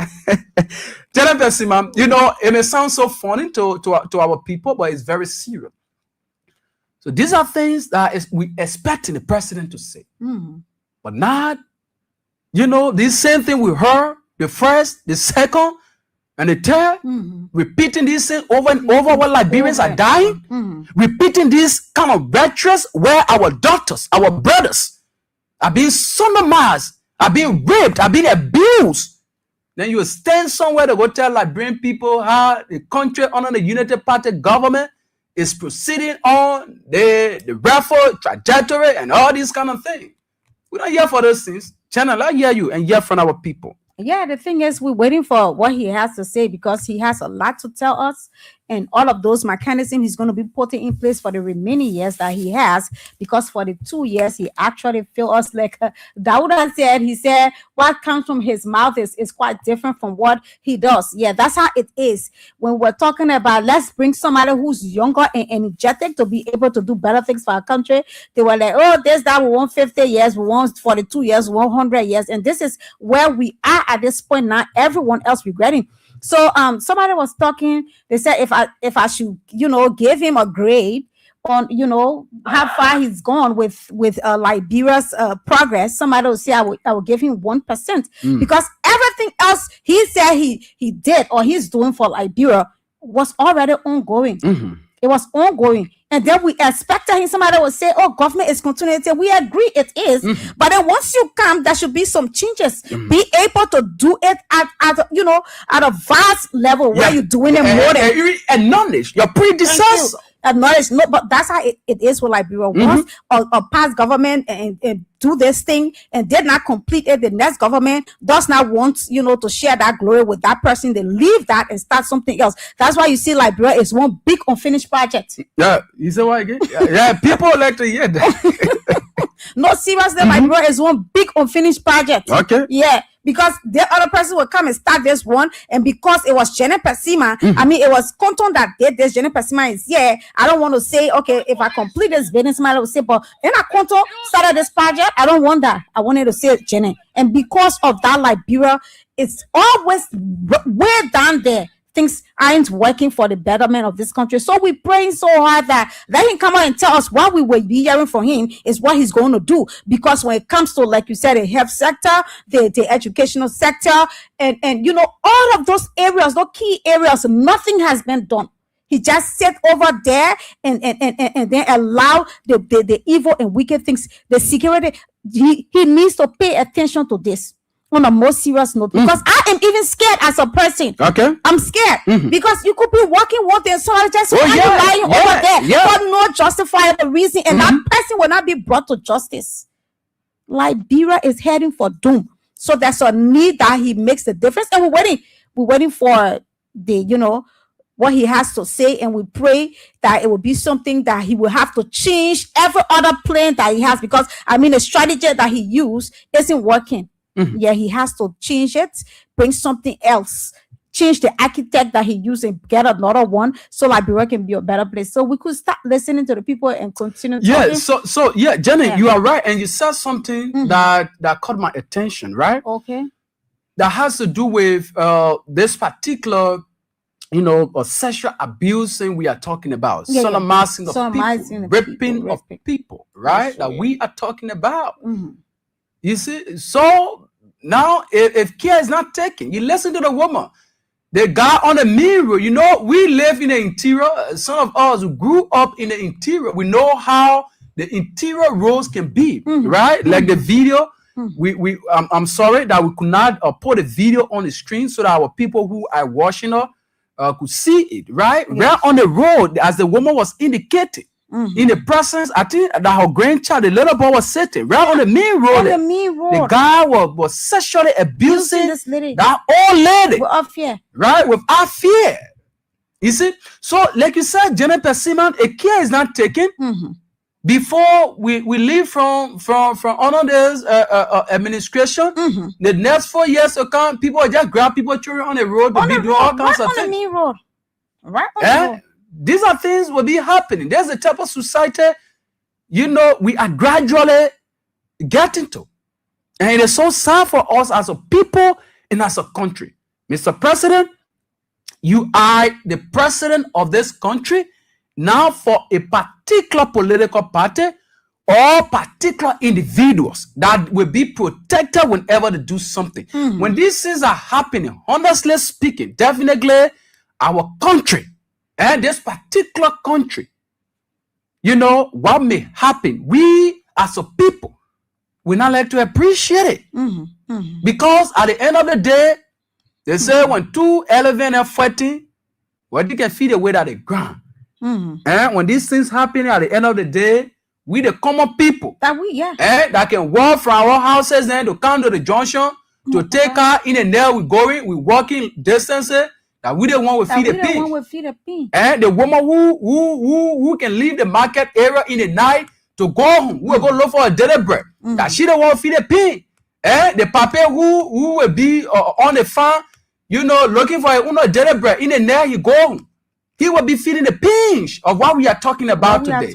Tell them, it may sound so funny to our people, but it's very serious. So these are things that we expecting the president to say. But not, this same thing we heard, the first, the second, and the third, repeating this thing over and over while Liberians are dying, repeating this kind of rhetoric where our daughters, our brothers are being sodomized, are being raped, are being abused. Then you stand somewhere to go tell Liberian people how the country under the United Party government is proceeding on the reform trajectory and all these kind of things. We don't hear for those things. Channel, I hear you and hear from our people. Yeah, the thing is, we're waiting for what he has to say because he has a lot to tell us. And all of those mechanisms he's going to be putting in place for the remaining years that he has, because for the 2 years he actually feel us like Dauda said. He said what comes from his mouth is quite different from what he does. Yeah, that's how it is when we're talking about let's bring somebody who's younger and energetic to be able to do better things for our country. They were like, oh, this, that, we want 50 years, we want 42 years, we want 100 years. And this is where we are at this point now, everyone else regretting. So somebody was talking, they said if I should, give him a grade on, how far he's gone with Liberia's progress, somebody will say I will give him 1%, because everything else he said he did or he's doing for Liberia was already ongoing. It was ongoing. And then we expected him, somebody would say, oh, government is continuing. We agree it is. But then once you come, there should be some changes. Be able to do it at a vast level where you're doing it more than... You acknowledge your predecessor. Acknowledge, no, but that's how it is with Liberia. Once a past government and do this thing and did not complete it, the next government does not want to share that glory with that person. They leave that and start something else. That's why you see Liberia is one big unfinished project. Yeah, you say what again? Yeah, people like to hear that. No, seriously, Liberia is one big unfinished project. Okay. Yeah. Because the other person will come and start this one, and because it was Janet Pesima, it was Konton that did this. Janet Pesima is I don't want to say, okay, if I complete this business, somebody will say, but then Konton started this project. I don't want that. I wanted to say Janet, and because of that, Liberia, it's always way down there. Things aren't working for the betterment of this country. So we're praying so hard that let him come out and tell us what we will be hearing from him is what he's going to do. Because when it comes to, like you said, the health sector, the educational sector, and all of those areas, those key areas, nothing has been done. He just sat over there and then allow the evil and wicked things, the security. He needs to pay attention to this on a more serious note, because I am even scared as a person. Okay, I'm scared because you could be walking one day and somebody just lying over there for no justifiable reason, and that person will not be brought to justice. Liberia is heading for doom, so there's a need that he makes the difference, and we're waiting for the what he has to say, and we pray that it will be something that he will have to change every other plan that he has, because the strategy that he used isn't working. Yeah, he has to change it, bring something else, change the architect that he used and get another one, so Liberia can be a better place. So we could start listening to the people and continue talking. So Jenny, you are right, and you said something that caught my attention, right? Okay. That has to do with this particular sexual abuse thing we are talking about, sodomizing of people, raping of people, right? That we are talking about. You see, so now if care is not taken, you listen to the woman, the guy on the mirror. We live in the interior. Some of us who grew up in the interior, we know how the interior roads can be, right? Like the video. I'm sorry that we could not put a video on the screen so that our people who are watching us could see it, right? Right on the road, as the woman was indicating. in the presence. I think that her grandchild, the little boy, was sitting right on the main road. On the main road. The guy was sexually abusing this lady. that old lady. Without fear. Right? Without fear. You see? So, like you said, Jennifer Simon, a care is not taken. Before we leave from another administration, the next 4 years to come, people will just grab people children on the road to be doing all kinds of things. Right on the main road. Right on the road. These are things will be happening. There's a type of society, we are gradually getting to. And it is so sad for us as a people and as a country. Mr. President, you are the president of this country. Now, for a particular political party or particular individuals that will be protected whenever they do something. When these things are happening, honestly speaking, definitely our country and this particular country, what may happen, we as a people will not like to appreciate it. Because at the end of the day, they say when 2 11 are fighting, well, you can feed away at the ground. And when these things happen at the end of the day, we the common people that can walk from our houses and to come to the junction to take her in and there we walking distances that we the one will feed the pig. And the woman who can leave the market area in the night to go home, who will go look for a daily bread, that she don't want to feed the pig. And the papa who will be on the farm, looking for a daily bread in the night, he go home. He will be feeling the pinch of what we are talking about today.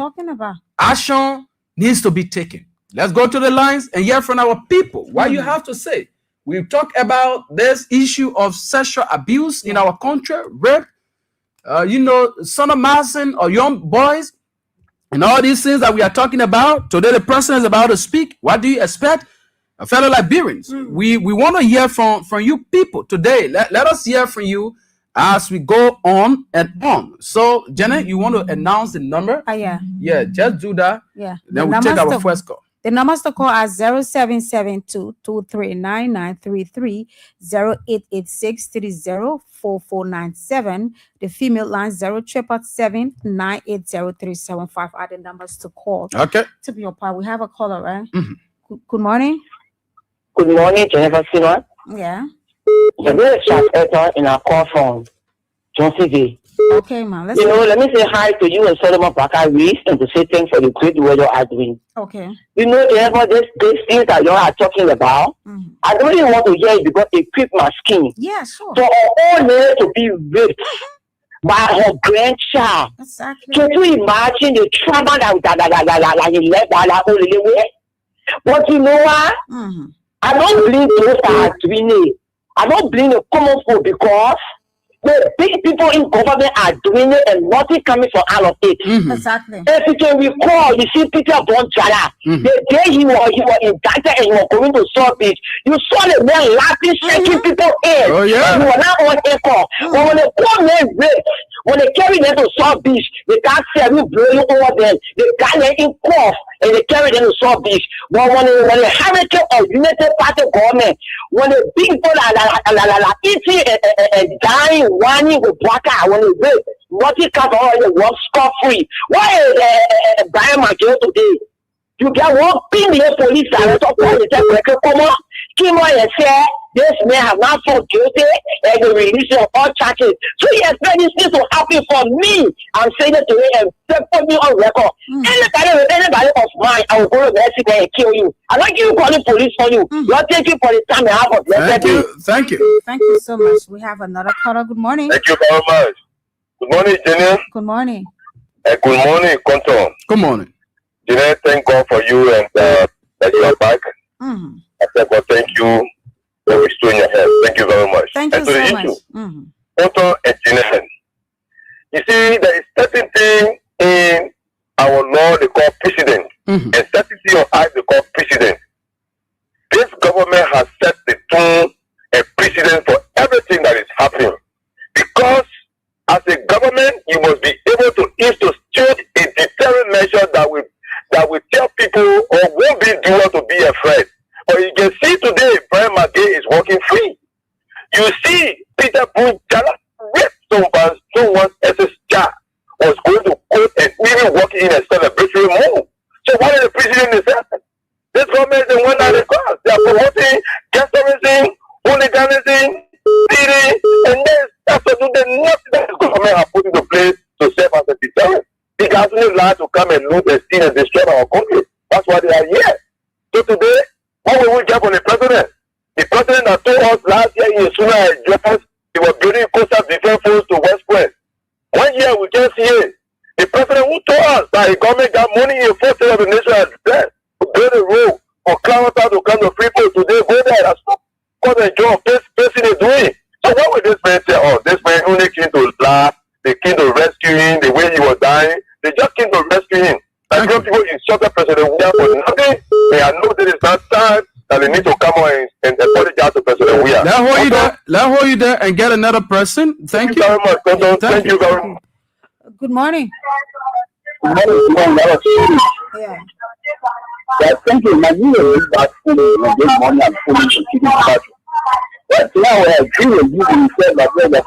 Action needs to be taken. Let's go to the lines and hear from our people what you have to say. We talk about this issue of sexual abuse in our country, rape, sodomizing or young boys, and all these things that we are talking about. Today, the president is about to speak. What do you expect? Fellow Liberians, we want to hear from you people today. Let us hear from you as we go on and on. So, Janet, you want to announce the number? Yeah. Yeah, just do that. Yeah. Then we take our first call. The numbers to call are 0772-239933, 0886-304497. The female line 0777-980-375 are the numbers to call. Okay. To be your part, we have a caller, right? Good morning. Good morning, Jennifer Simon. Yeah. The real chat editor in our call from John C.V. Okay, man. Let me say hi to you and Solomon Parker Reese and to say thanks for the great work you are doing. Okay. Jennifer, these things that you are talking about, I don't really want to hear it because it pricked my skin. Yeah, sure. For our own lady to be raped by her grandchild. Exactly. Can you imagine the trauma that he left by that old lady? But you know what? I don't blame those that are doing it. I don't blame the common folk because the big people in government are doing it and nothing coming from all of it. Exactly. If you can recall, you see Peter Bonjala, the day he was indicted and he was going to South Beach, you saw the man laughing, shaking people in. Oh, yeah. He was not on echo. But when the poor man raped, when they carry them to South Beach, they can't say we blowing over them. They got them in cough and they carry them to South Beach. But when the hurricane of United Party government, when the big people are eating and dying, whining with water, when they rape, nothing comes all the work scot-free. Why is Brian Major today? You get one ping the police director for the come on, came on and said this man have not found guilty and the release of all charges. So he expect this thing to happen for me. I'm saying it today and put me on record. Anybody of mine, I will go to Mexico and kill you. I'm not giving calling police for you. You're taking for the time and half of Thank you. Thank you. Thank you so much. We have another caller. Good morning. Thank you very much. Good morning, Jenny. Good morning. Good morning, Konton. Good morning. Jenny, thank God for you and that you are back. I said, God, thank you for restoring your health. Thank you very much. Thank you so much. Konton and Jenny. You see, there is certain thing in our law they call precedent. And certain thing of us they call precedent. This government has set the tone and precedent for everything that is happening. Because as a government, you must be able to institute a deterrent measure that will tell people or won't be doer to be afraid. But you can see today, Brian McGay is walking free. You see, Peter Bonjala raped someone else's child, was going to court and even walking in a government they went down the class. They are promoting terrorism, hooliganism, stealing, and then that's what the nothing that the government have put into place to serve as a deterrent. They can actually lie to come and loot and steal and destroy our country. That's why they are here. So today, what will we get from the president? The president that told us last year in Suna address, he was building coastal defense force to West Point. 1 year we just hear the president who told us that the government got money in 4 of the nation address to build a road for Clarendon to come to Freeport. Today go there. That's what the job person is doing. So what would this man say? Oh, this man only came to laugh, they came to rescue him the way he was dying. They just came to rescue him. And some people insulted President Weah for nothing. They are know that it's not time that they need to come on and apologize to President Weah. Let's hold you there and get another person. Thank you very much. Thank you very much. Good morning. Good morning. Yeah. Thank you. My name is good morning. I'm fully keeping back. But now I agree with you when you said that there's a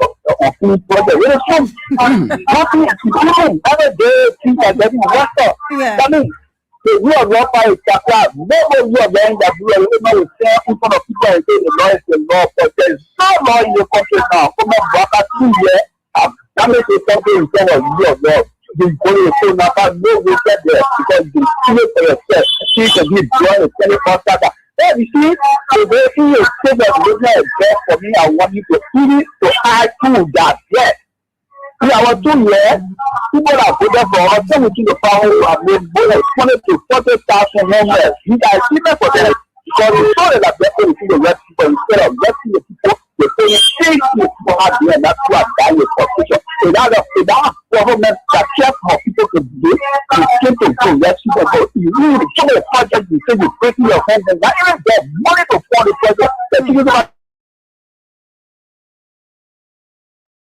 full project. It is from nothing to do. Other day, things are getting worse. I mean, the real law is that nobody you are going to do a say in front of people and say the law is the law, but there is no law in the country now. Come on, back at 2 years. That makes it something in terms of your law. The police so now no way get there because the student for yourself, she can be drawing a telephone. Yeah, you see, today he is saying that the business is there for me. I want you to see it to add to that. Yes. In our 2 years, people are voted for us. Some of the power have been voted 20 to 40,000 members. You guys see that for them because it's so that they're going to see the rest people instead of resting the people. They're saying, "Thank you for having and that's why I die with position." So that government that cares for people to do, they came to go rescue them. But you really, some of the projects you say you're breaking your hands and not even get money to fund the project. They're thinking about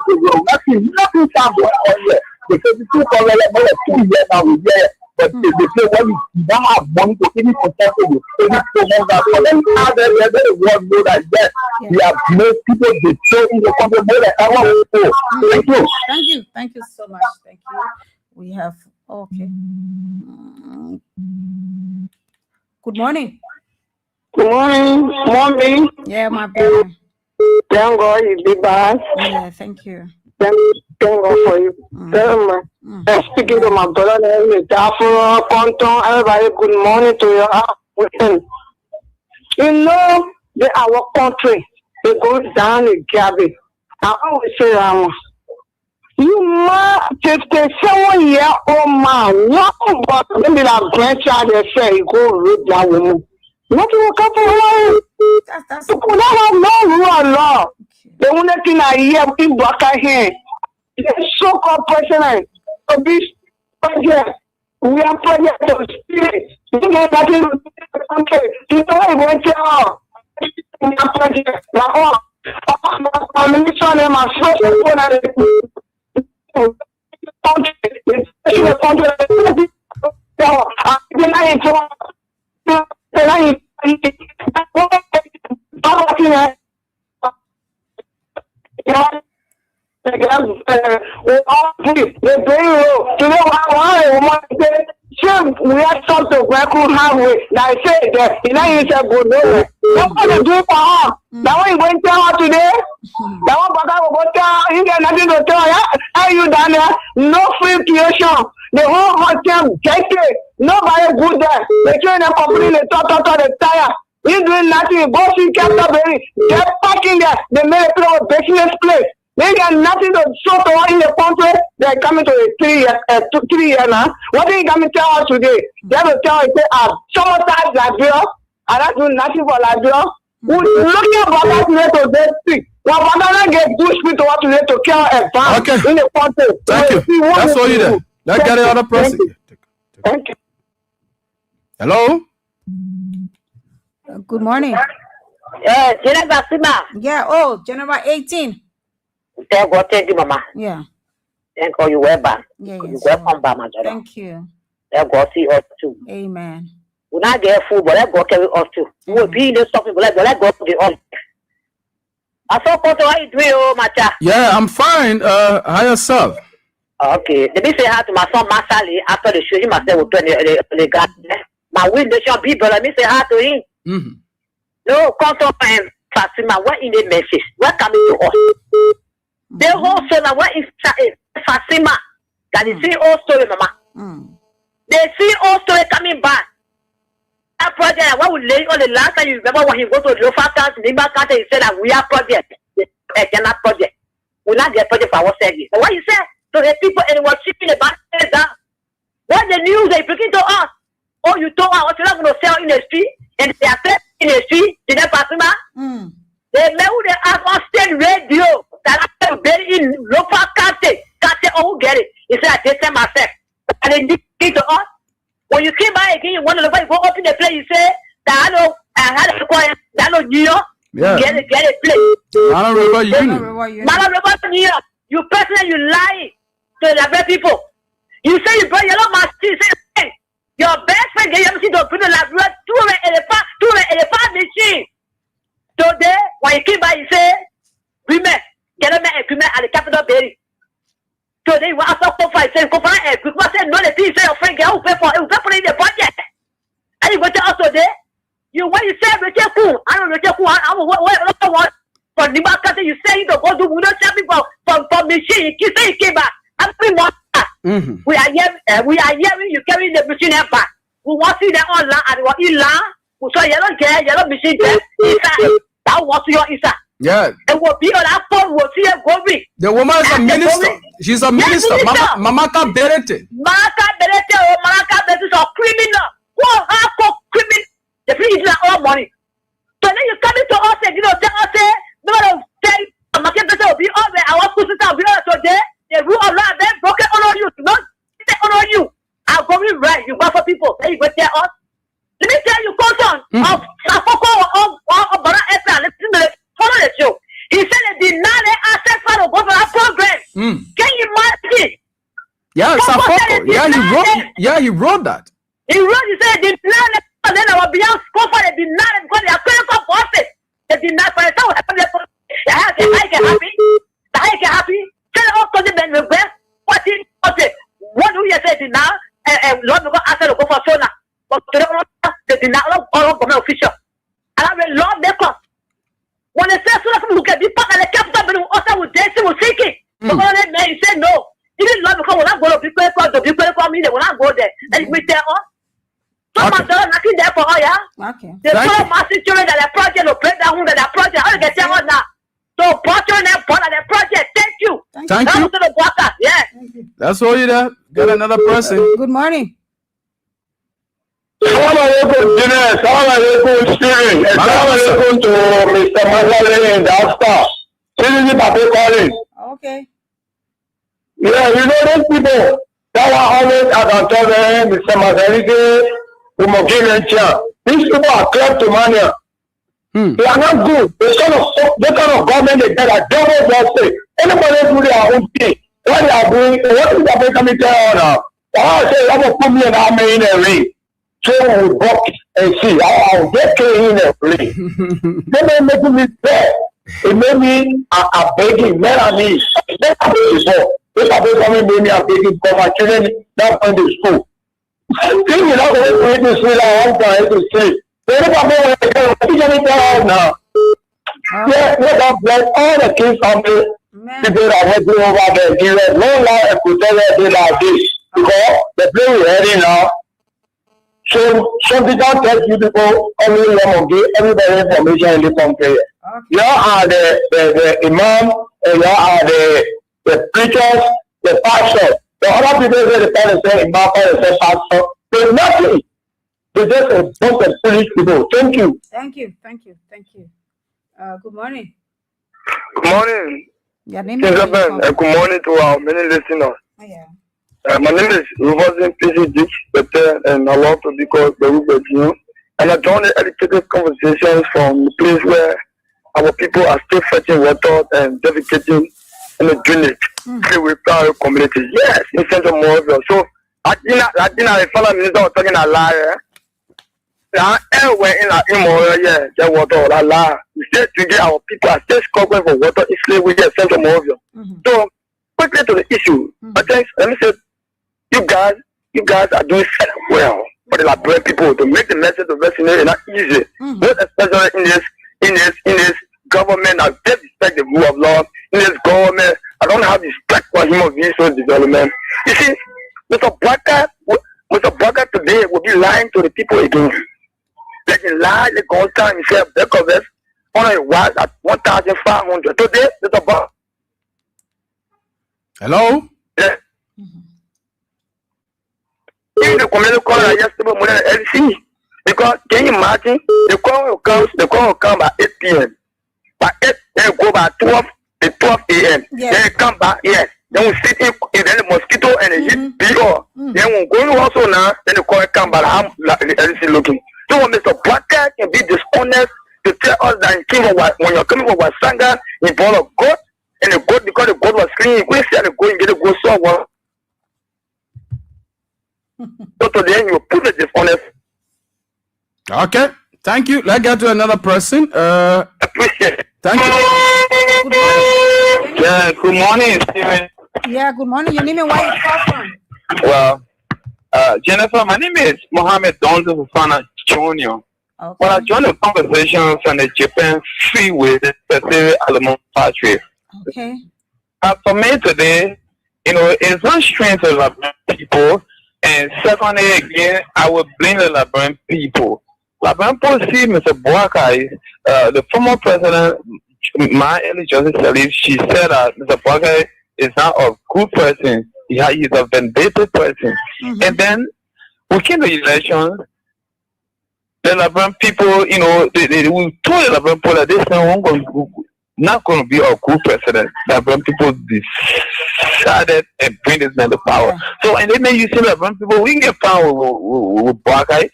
nothing sounds on here. Because the people are like, more than 2 years now we're there. But they say, well, you don't have money to any protect you. Any promote that. But then now they're the world know that yes, we have made people betray in the country more than ever before. Thank you. Thank you. Thank you so much. Thank you. We have okay. Good morning. Good morning. Morning. Yeah, my brother. Thank God you be back. Yeah, thank you. Thank God for you. Very much. Speaking to my brother, everybody, good morning to you. You know, our country, it goes down in garbage. I always say that you must 57-year-old man, young but maybe that grandchild they say you go rape that woman. Nothing will come from life. People don't have no rule of law. The only thing I hear in Baka here, the so-called president of this project, we are project of spirit. You know nothing to the country. You know I went to in the project. Now, my minister and my first we have some to work on halfway. Now I say that you know you said good nowhere. What can you do for her? That one you going to tell her today? That one Baka will go tell you get nothing to tell her. Are you down there? No free creation. The whole hotel get it. Nobody good there. They train a company, they talk the tire. You doing nothing. Go see Canterbury. They're parking there. They made a place of business place. They got nothing to show to her in the country. They're coming to a 3 year now. What are you going to tell us today? They have to tell us, sometimes Liberia, and I do nothing for Liberia. We're looking at what to get sick. Well, Baka get Bush people what to kill a van in the country. Thank you. That's all you do. Let's get another person. Thank you. Hello? Good morning. Yeah, Geneva Sima. Yeah, oh, Geneva 18. Thank you, Mama. Yeah. Thank you, you were back. Yeah, you welcome back, Mama. Thank you. Let God see us too. Amen. We not get food, but let God carry us too. We'll be in the stuff, but let God do us. I saw what you doing, oh, Macha. Yeah, I'm fine. How yourself? Okay. Let me say hi to my son Masali after the show. He must say we'll turn the garden. My we nation people, let me say hi to him. No, Conto and Fatima, what in the message? What coming to us? The whole son of what is Fatima? That is see all story, mama. They see all story coming back. That project, what would lay on the last time you remember when he go to the local council, he said that we are project, a general project. We not get project for ourselves. But what you said to the people and was shipping the back that what the news they bringing to us? Oh, you told us you're not going to sell in the street and they are selling in the street. Did that pass me? They know they have on state radio that are very in local country. Can't say, oh, get it. He said, I just tell myself. And they did to us. When you came by again, you want to go up in the place, you say, I know, I had a quiet, I know New York. Yeah. Get it, place. I don't remember you. New York. You personally, you lie to the other people. You say you brought yellow mask, you say, hey, your best friend, you see the people like two elephant machine. Today, when you came by, you say, women, get them equipment at the Capitol Berry. Today, you want to go for it, say, go for it, because I said, no, the thing, say, your friend, who pay for it, the budget. And you go to us today, you when you say, Richard Cool, I don't know, Richard Cool, I don't know for the market, you say, you don't go to, we don't tell people from machine, you say, you came back, I'm free more. We are hearing you carry the machine back. We want to see them online and what you learn. We saw yellow machine there. That was your Isa. Yeah. And what be on that phone will see a going. The woman is a minister. She's a minister. Mamaka Berete. Mamaka Berete or Mamaka Berete is a criminal. Who are criminal? The free is not all money. So then you come into us and you know, tell us, no, tell Mamaka Berete will be over. Our sisters will be over today. The rule of law, then broken on you. Not on you. I'm going right. You go for people. Then you go tell us. Let me tell you, Cousin, of Safoko or Bara Esa, follow the show. He said they did not access for the government program. Can you imagine? Yeah, Safoko. He wrote that. He said they did not, and then our beyond scope they did not because they are critical bosses. They did not for the happen. I get happy. Tell us to the men request. What do you say now? Lord, go answer the go for Sona. But they did not all government official. And I will love their cost. When they say so, look at the part of the capital, but also with this, will seek it. But when they may say no, it is not because when I go to people for me, they will not go there. And we tell us. Someone does nothing there for all, yeah? Okay. They told my children that the project will break down that project. I don't get tell us now. So, Portrait and part of the project. Thank you. Thank you. To the water. Yeah. That's all you there. Got another person. Good morning. Salam alaikum, Dinesh. Salam alaikum, Steven. And salam alaikum to Mr. Mazale in the Asta. This is Papa calling. Okay. Yeah, you know those people that were always at Antonio, Mr. Mazale, who will give them a chance. These people are kleptomania. They are not good. They kind of government they get a double justice. Anybody do their own thing. What they are doing, what is the coming tell now? I say, I'm going to put me in army in a ring. So we walk and see. I'll get in a ring. They may make me bad. It made me a begging, Melanie. That's before. This is coming made me a begging for my children not going to school. I think you're not going to school. I'm trying to say. Now. Yeah, let all the kids from the people that are working over there give us no lie and put everything like this because the place we're heading now. So some people tell you people only want to give everybody information in the country. You are the imam and you are the preachers, the pastor. The other people say the pastor say imam or say pastor. There's nothing. They just a bunch of foolish people. Thank you. Thank you. Good morning. Good morning. Your name is good morning to our many listeners. Oh, yeah. My name is Reverend P.C. Ditch, and I love to be called the Rubert. And I join the educated conversations from the place where our people are still fetching water and defecating in the drainage with our community. Yes, in Central Moravia. So, I think the fellow minister was talking a lie. Everywhere in Moravia, there water, la la. Instead to get our people are still struggling for water, it's we get Central Moravia. So, quickly to the issue. I think, let me say, you guys are doing well. for the Liberian people to make the message of vaccination not easy. Most especially in this government that disrespect the rule of law. In this government, I don't have respect for human resource development. You see, Mr. Barker today will be lying to the people again. Like he lied the whole time. He said back of us on a watch at 1,500. Today, Mr. Barker. Hello? Yeah. In the community call yesterday morning at LC. Because can you imagine the call will come by 8 p.m. By 8, then go by 12 a.m. Yes. Then come back, yes. Then we sit in then the mosquito and the heat bigger. Then we go also now, then the call come back. I'm LC looking. So when Mr. Blacker can be dishonest to tell us that he came when you're coming from Wasanga, he bought a goat, and the goat, because the goat was clean, we said the goat and get the goat so well. So today you put the dishonest. Okay, thank you. Let's get to another person. Appreciate it. Thank you. Yeah, good morning, Stephen. Yeah, good morning. Your name and where you call from? Well, Jennifer, my name is Mohammed Donzo Fufana Jr. Okay. Well, I joined the conversation from the Japan Freeway, the Pacific Alamo Factory. Okay. For me today, it's not strange to Liberian people. And secondly, again, I would blame the Liberian people. Liberian people see Mr. Boakai, the former president, my early Justice Salif, she said that Mr. Boakai is not a good person. He is a vindictive person. And then we came to elections. The Liberian people, they told the Liberian people that this man not going to be a good president. The Liberian people decided and bring this man to power. So, and then you see Liberian people, we get power with Boakai.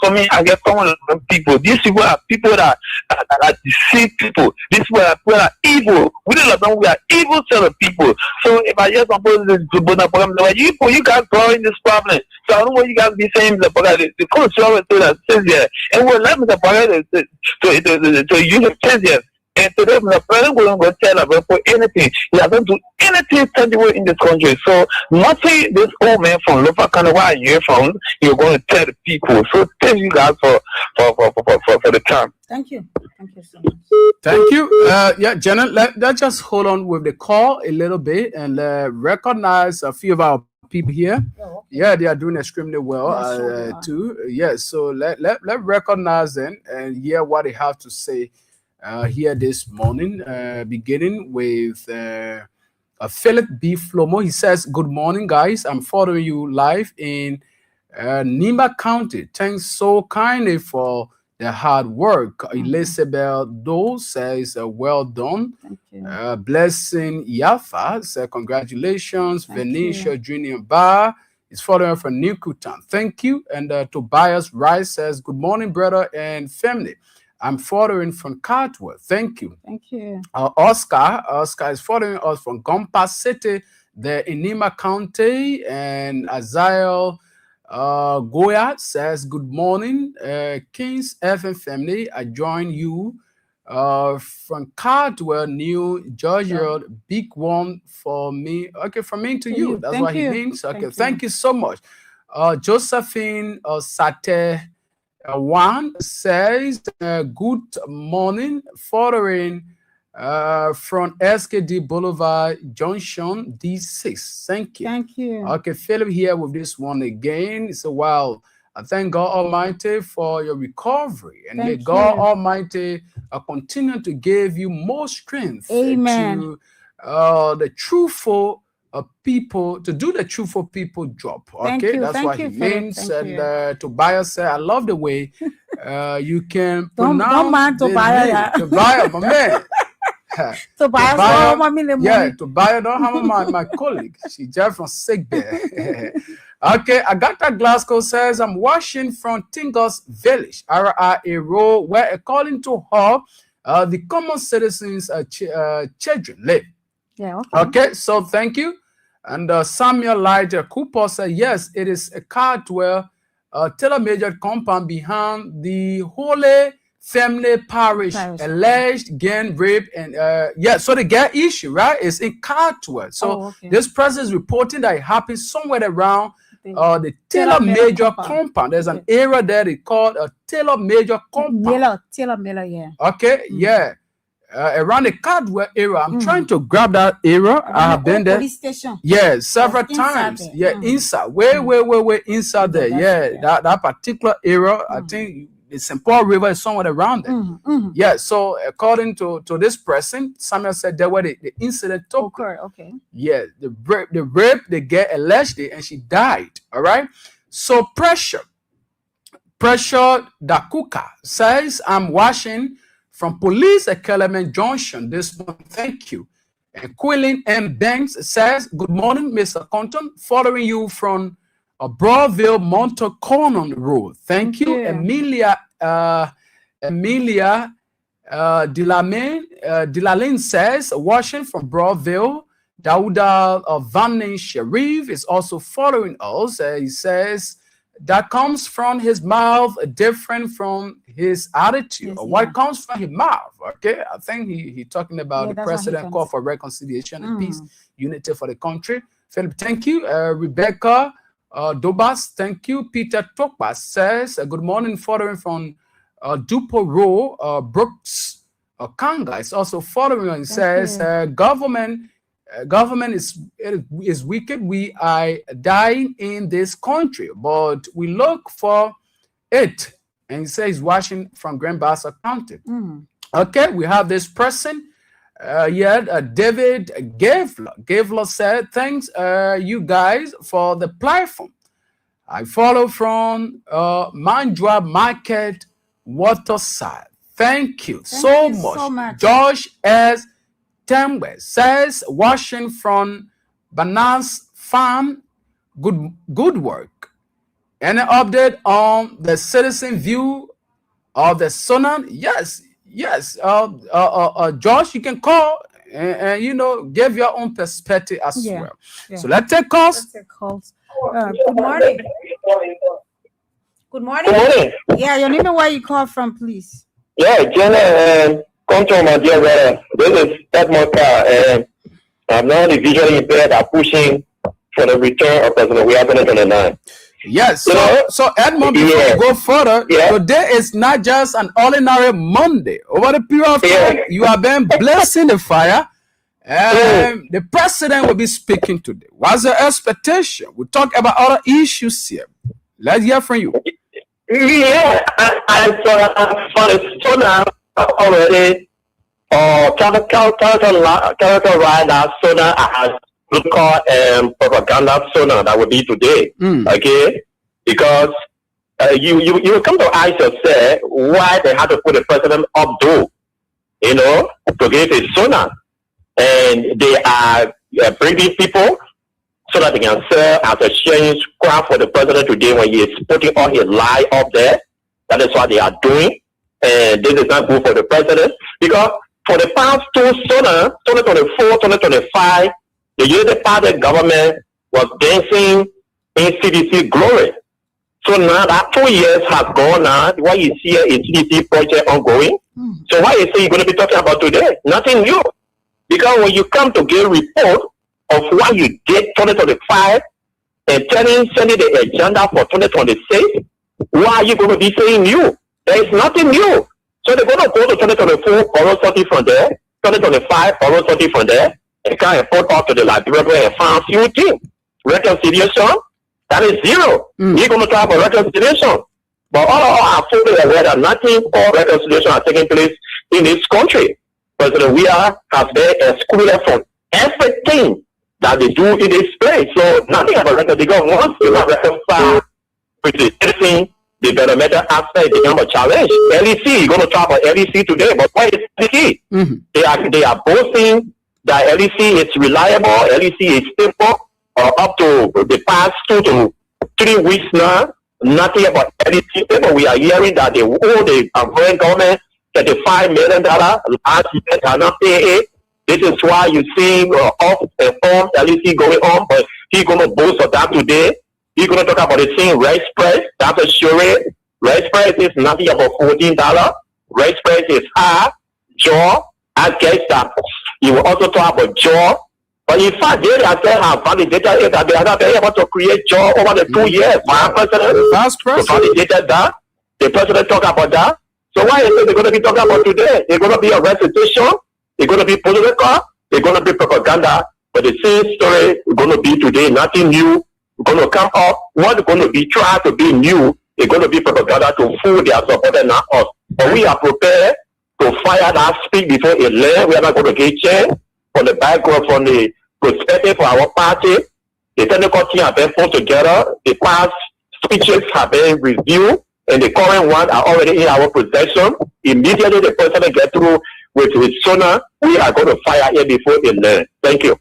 For me, I get power with Liberian people. These people are people that deceive people. These people are evil. We the Liberian, we are evil set of people. So, if I hear some people, you guys are in this problem. So, I don't know what you guys be saying. The coach always say that says here, and we'll let Mr. Boakai to use the says here. And today, the president will not tell about anything. He hasn't do anything tangible in this country. So, nothing this old man from Lofa Canada, where you're from, you're going to tell the people. So, thank you guys for the time. Thank you. Thank you so much. Thank you. Yeah, Jenna, let's just hold on with the call a little bit and recognize a few of our people here. Oh, okay. Yeah, they are doing extremely well too. Yeah, so let recognize them and hear what they have to say. Here this morning, beginning with Philip B. Flomo. He says, good morning, guys. I'm following you live in Nima County. Thanks so kindly for the hard work. Elizabeth Doe says, well done. Thank you. Blessing Yafa says, congratulations. Venetia Junior Bar is following from New Kutan. Thank you. And Tobias Rice says, good morning, brother and family. I'm following from Cartwell. Thank you. Thank you. Oscar is following us from Gompa City, the Nima County. And Azael Goya says, good morning, Kings FM family. I join you from Cardwell, New Georgia. Big one for me. Okay, from me to you. That's what he means. Okay, thank you so much. Josephine Sate one says, good morning, following from SKD Boulevard Junction D6. Thank you. Thank you. Okay, Philip here with this one again. So, wow, I thank God Almighty for your recovery. And may God Almighty continue to give you more strength. Amen. To the truthful people, to do the truthful people job. Okay, that's what he means. And Tobias said, I love the way you can pronounce. Don't mind Tobias. Tobias, my man. Tobias don't have my colleague. She just from sick there. Okay, Agatha Glasgow says, I'm watching from Tingos Village, RRA Road, where according to her, the common citizens' children live. Yeah. Okay, so thank you. And Samuel Elijah Cooper said, yes, it is a Cardwell tailor-made compound behind the Holy Family Parish, alleged gang rape. And so the gang issue, right, is in Cardwell. So this person is reporting that it happened somewhere around the Taylor Major compound. There's an area there they call a Taylor Major compound. Taylor Miller, yeah. Okay, yeah. Around the Cardwell area. I'm trying to grab that area. I have been there. Police station. Yeah, several times. Yeah, inside. Way inside there. Yeah, that particular area, I think the St. Paul River is somewhere around there. Yeah, so according to this person, Samuel said there where the incident took. Okay. Yeah, the rape, they get alleged and she died. All right. So Pressure Dakuka says, I'm watching from Police at Kellerman Junction this month. Thank you. And Quillen M. Banks says, good morning, Mr. Compton. Following you from Broadville, Monteconon Road. Thank you. Emilia Dilalane says, watching from Broadville. Dauda Vanin Sharif is also following us. He says, that comes from his mouth different from his attitude. What comes from his mouth? Okay, I think he talking about the president call for reconciliation and peace, unity for the country. Philip, thank you. Rebecca Dobas, thank you. Peter Topas says, good morning, following from Dupo Row, Brooks Kanga is also following and says, government is wicked. We are dying in this country, but we look for it. And he says watching from Grand Bassa County. Okay, we have this person. David Gavler said, thanks you guys for the platform. I follow from Mandra Market Waterside. Thank you so much. Josh S. Temwe says, watching from Banas Farm, good work. Any update on the citizen view of the Sonan? Yes. Josh, you can call and give your own perspective as well. So let's take calls. Good morning. Good morning. Yeah, your name and where you call from, please. Yeah, Jenna. Control, my dear brother. This is Edmond Carr, and I'm now the visually impaired are pushing for the return of President Weah 2029. Yes, so Edmond, before we go further, today is not just an ordinary Monday. Over the period of time, you have been blessing the fire, and the president will be speaking today. What's the expectation? We'll talk about other issues here. Let's hear from you. Yeah, I saw the sonar already. Character rider sonar as local propaganda sonar that will be today. Okay, because you come to ask yourself why they had to put the president up though, to give a sonar, and they are bringing people so that they can serve as a sharing scrap for the president today when he is putting all his lie up there. That is what they are doing, and this is not good for the president because for the past two sonar, 2024, 2025, the United Party government was dancing in CDC glory. So now that 2 years have gone now, what you see is CDC project ongoing. So what you say you're going to be talking about today? Nothing new. Because when you come to give report of what you did 2025 and sending the agenda for 2026, why are you going to be saying new? There is nothing new. So they're going to go to 2024, borrow something from there, 2025, borrow something from there, and kind of put up to the Liberia and find few things. Reconciliation, that is zero. You're going to talk about reconciliation. But all are fully aware that nothing for reconciliation are taking place in this country. President Weah has been excluded from everything that they do in this place. So nothing about reconciliation. Once you have reconciled with the citizen, the developmental aspect become a challenge. LEC, you're going to talk about LEC today, but what is LEC? They are boasting that LEC is reliable, LEC is stable, up to the past 2 to 3 weeks now. Nothing about LEC, but we are hearing that they owe the foreign government $35 million last year, cannot pay it. This is why you see off-informed LEC going on, but he's going to boast of that today. He's going to talk about the same rice price. That's a sure. Rice price is nothing about $14. Rice price is high. Jaw, I guess that. He will also talk about jaw. But in fact, they have validated it that they are not able to create job over the 2 years. My president validated that. The president talk about that. So why is it they're going to be talking about today? They're going to be a recitation. They're going to be political. They're going to be propaganda. But the same story is going to be today. Nothing new. Going to come up. What's going to be try to be new? It's going to be propaganda to fool their supporters, not us. But we are prepared to fire that speak before it lands. We are not going to get changed from the background, from the perspective for our party. The technical team have been put together. The past speeches have been reviewed, and the current ones are already in our possession. Immediately the president get through with his sonar, we are going to fire it before it lands. Thank you.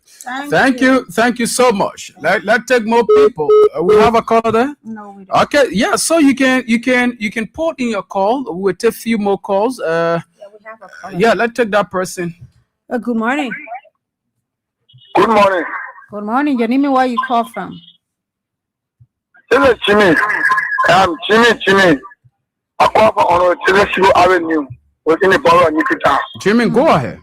Thank you so much. Let's take more people. We have a caller there. No, we don't. Okay, yeah. So you can put in your call. We'll take a few more calls. We have a caller. Yeah, let's take that person. Good morning. Good morning. Good morning. Your name and where you call from? This is Jimmy. Jimmy. I call from on Telesibo Avenue within the borough of Nikita. Jimmy, go ahead.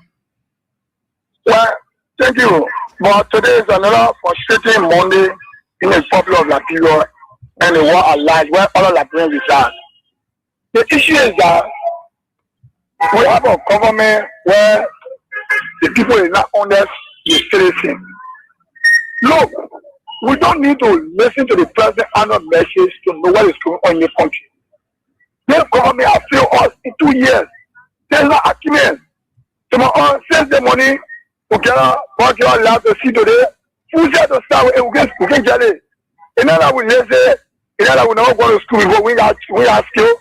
Well, thank you. But today is another frustrating Monday in the Republic of Liberia and the war alliance where all of Liberians reside. The issue is that we have a government where the people is not under the citizen. Look, we don't need to listen to the president and not message to know what is going on in the country. This government has failed us in 2 years. There's no argument. Tomorrow, save the money together, work your lab to see today. Who said to start with? We can get it. And then I will say, and then I will not go to school before we are skill.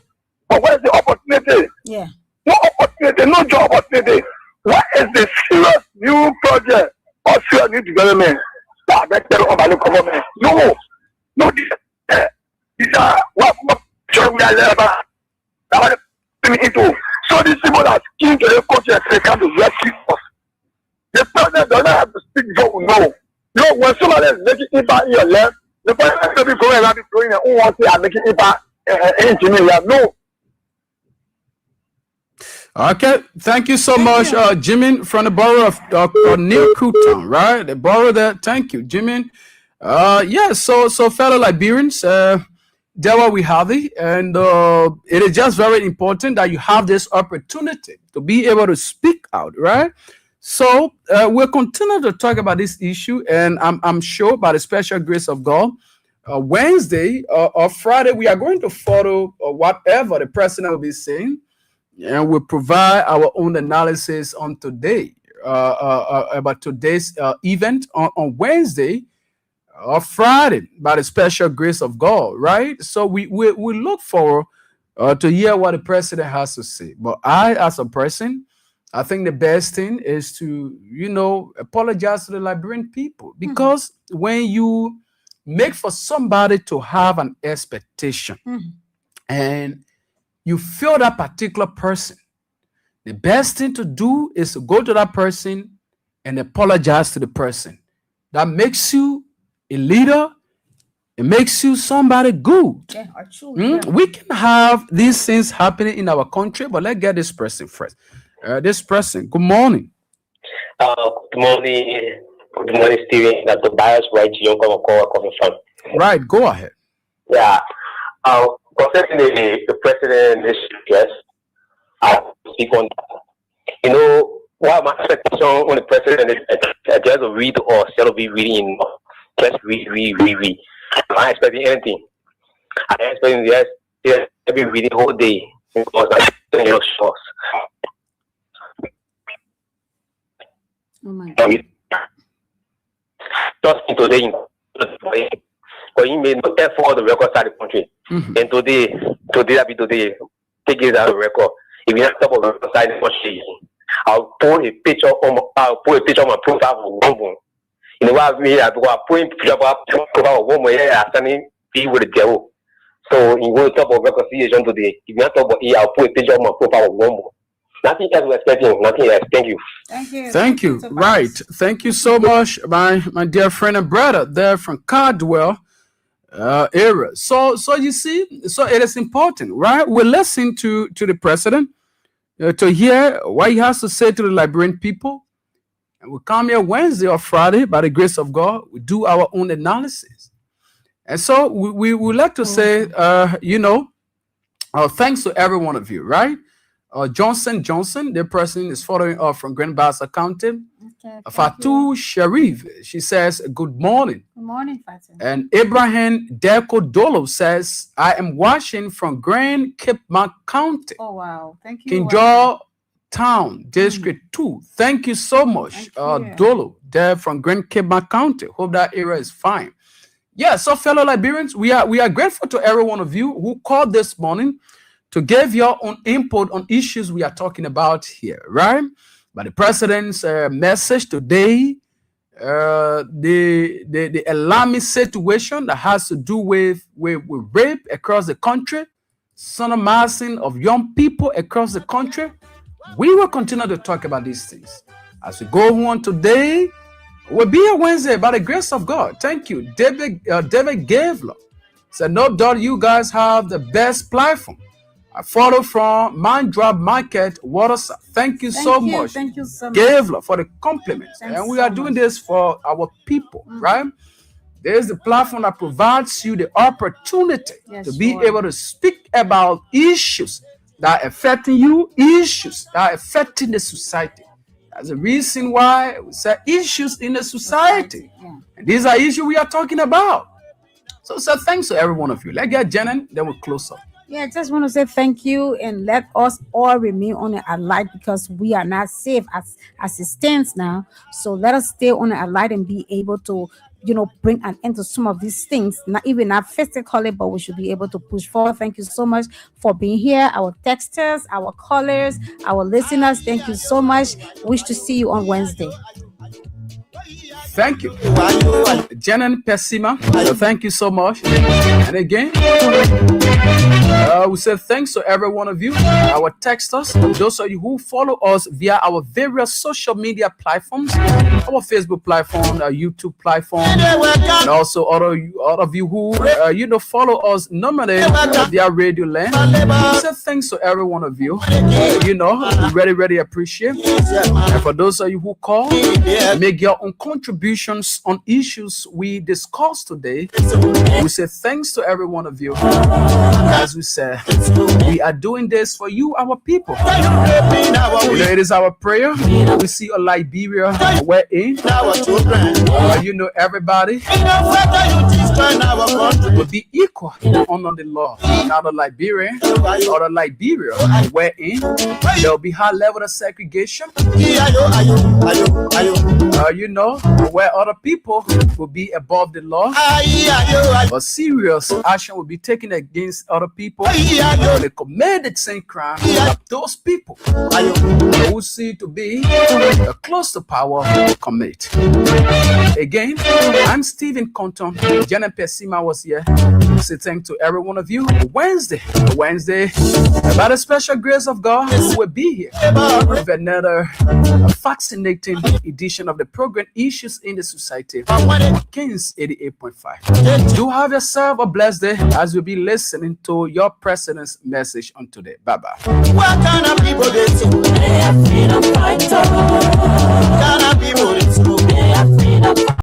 But where is the opportunity? Yeah. No opportunity, no job opportunity. What is the serious new project or serious new development that I tell about the government? No, these are what we are learning about. So these people that came to the country and they come to rescue us. The president does not have to speak before we know. No, when somebody is making impact in your left, the president will be going and be going and who wants to say I'm making impact in your left. No. Okay, thank you so much, Jimmy, from the borough of near Kutan, right? The borough there. Thank you, Jimmy. Yeah, so fellow Liberians, there what we have it, and it is just very important that you have this opportunity to be able to speak out, right? So we'll continue to talk about this issue, and I'm sure by the special grace of God, Wednesday or Friday we are going to follow whatever the president will be saying, and we'll provide our own analysis on today about today's event on Wednesday or Friday by the special grace of God, right? So we look forward to hear what the president has to say. But I, as a person, I think the best thing is to, apologize to the Liberian people, because when you make for somebody to have an expectation and you feel that particular person, the best thing to do is to go to that person and apologize to the person. That makes you a leader. It makes you somebody good. Yeah, true. We can have these things happening in our country, but let's get this person first. This person, good morning. Good morning. Good morning, Steven. That's Tobias White. You're coming from. Right, go ahead. Yeah. Concerning the president, yes, I speak on that. What my expectation when the president is just to read or shall be reading, just read. I'm not expecting anything. I'm expecting yes, every reading whole day because I'm your shorts. Oh my God. Just today, because he made no effort to reconcile the country. And today, take it as a record. If you have to reconcile the country, I'll put a picture on my profile for Woman. You know what I mean? I'll put a picture of my profile for Woman here standing with the devil. So you will talk about reconciliation today. If you have to talk about it, I'll put a picture of my profile for Woman. Nothing else we're expecting. Nothing else. Thank you. Thank you. Right. Thank you so much, my dear friend and brother there from Cardwell area. So you see, so it is important, right? We listen to the president to hear what he has to say to the Liberian people. And we come here Wednesday or Friday, by the grace of God, we do our own analysis. And so we would like to say, thanks to every one of you, right? Johnson, the person is following up from Grand Bassa County. Okay, Fatou Sharif, she says, good morning. Good morning, Fatou. And Abraham Delco Dolo says, I am watching from Grand Cape County. Oh, wow. Thank you. Kinjaw Town, District 2. Thank you so much, Dolo, there from Grand Cape County. Hope that area is fine. Yeah, so fellow Liberians, we are grateful to every one of you who called this morning to give your own input on issues we are talking about here, right? But the president's message today, the alarming situation that has to do with rape across the country, sodomizing of young people across the country, we will continue to talk about these things. As we go on today, we'll be here Wednesday by the grace of God. Thank you. David Gavler said, no doubt you guys have the best platform. I follow from Mandrab Market, Waterside. Thank you so much. Thank you so much. Gavler for the compliments. And we are doing this for our people, right? There's the platform that provides you the opportunity to be able to speak about issues that are affecting you, issues that are affecting the society. That's the reason why we say issues in the society. And these are issues we are talking about. So thanks to every one of you. Let's get Jen, then we'll close up. Yeah, I just want to say thank you and let us all remain on the alert because we are not safe as it stands now. So let us stay on the alert and be able to, bring an end to some of these things, not physically, but we should be able to push forward. Thank you so much for being here. Our texters, our callers, our listeners, thank you so much. Wish to see you on Wednesday. Thank you. Jenan Pesima, thank you so much. And again, we say thanks to every one of you, our texters, those of you who follow us via our various social media platforms, our Facebook platform, our YouTube platform, and also all of you who follow us normally via Radio Land. We say thanks to every one of you. We really appreciate. And for those of you who call, make your own contributions on issues we discussed today. We say thanks to every one of you. As we said, we are doing this for you, our people. It is our prayer. We see a Liberia we're in. Everybody will be equal under the law. Not a Liberian or a Liberia we're in. There will be high level of segregation. Where other people will be above the law, but serious action will be taken against other people who commit the same crime that those people who see to be close to power commit. Again, I'm Stephen Compton. Janet Pesima was here. Say thank to every one of you. Wednesday, by the special grace of God, we will be here with another fascinating edition of the program Issues in the Society, Kings 88.5. Do have yourself a blessed day as we'll be listening to your president's message on today. Bye-bye.